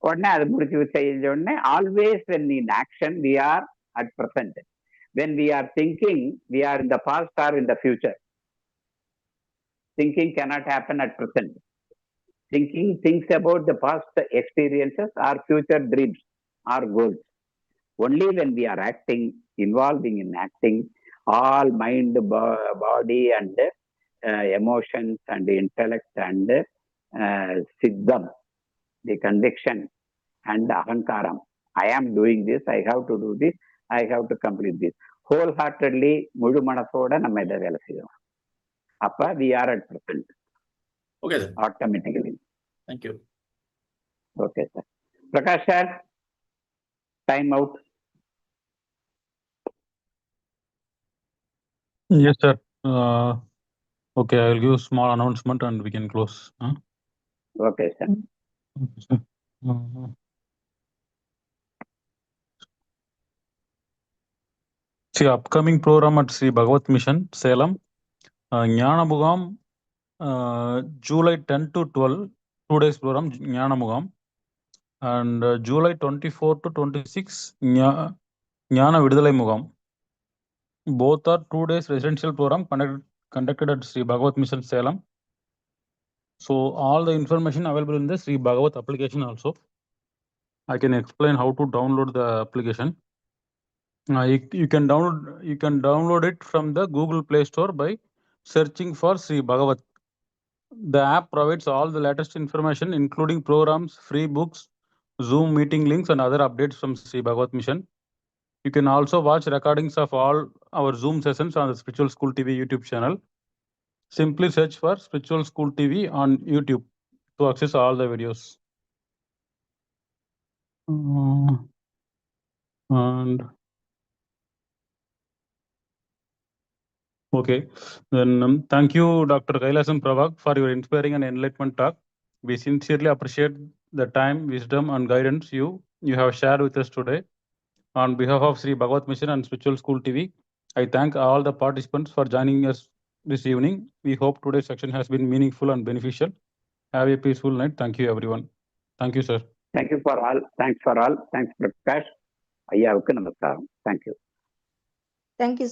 உடனே அது முடிச்சு செஞ்ச உடனே always when in action we are at present. When we are thinking we are in the past R in the future. Thinking cannot happen at present. Thinking thinks about the past experiences or future dreams or goals. Only when we are acting, involving in acting, all mind, body and emotions and intellect and siddham, the conviction and ahankaram. I am doing this, I have to do this, I have to complete this. Wholeheartedly, முழு மனசோட நம்ம இதை வேலை செய்யணும். அப்ப we are at present. Okay sir. Automatically. Thank you. Okay sir. Prakash sir, time out. Yes sir. Okay, I will give small announcement and we can close. Okay sir. Okay, sir. See, upcoming program at Sri Bhagavat Mission, Salem. ஞான முகாம் July 10 to 12, 2 days program ஞான முகாம். And July 24 to 26 ஞான விடுதலை முகாம். Both are 2 days residential program conducted at Sri Bhagavat Mission, Salem. So all the information available in the Sri Bhagavat application also. I can explain how to download the application. You can download it from the Google Play Store by searching for Sri Bhagavat. The app provides all the latest information, including programs, free books, Zoom meeting links, and other updates from Sri Bhagavat Mission. You can also watch recordings of all our Zoom sessions on the Spiritual School TV YouTube channel. Simply search for Spiritual School TV on YouTube to access all the videos. And okay, then thank you, Dr. Kailasam Pravak, for your inspiring and enlightenment talk. We sincerely appreciate the time, wisdom, and guidance you have shared with us today. On behalf of Sri Bhagavat Mission and Spiritual School TV, I thank all the participants for joining us this evening. We hope today's section has been meaningful and beneficial. Have a peaceful night. Thank you, everyone. Thank you, sir. Thank you for all. Thanks for all. Thanks, Prakash. ஐயாவுக்கு நமஸ்காரம். Thank you. Thank you.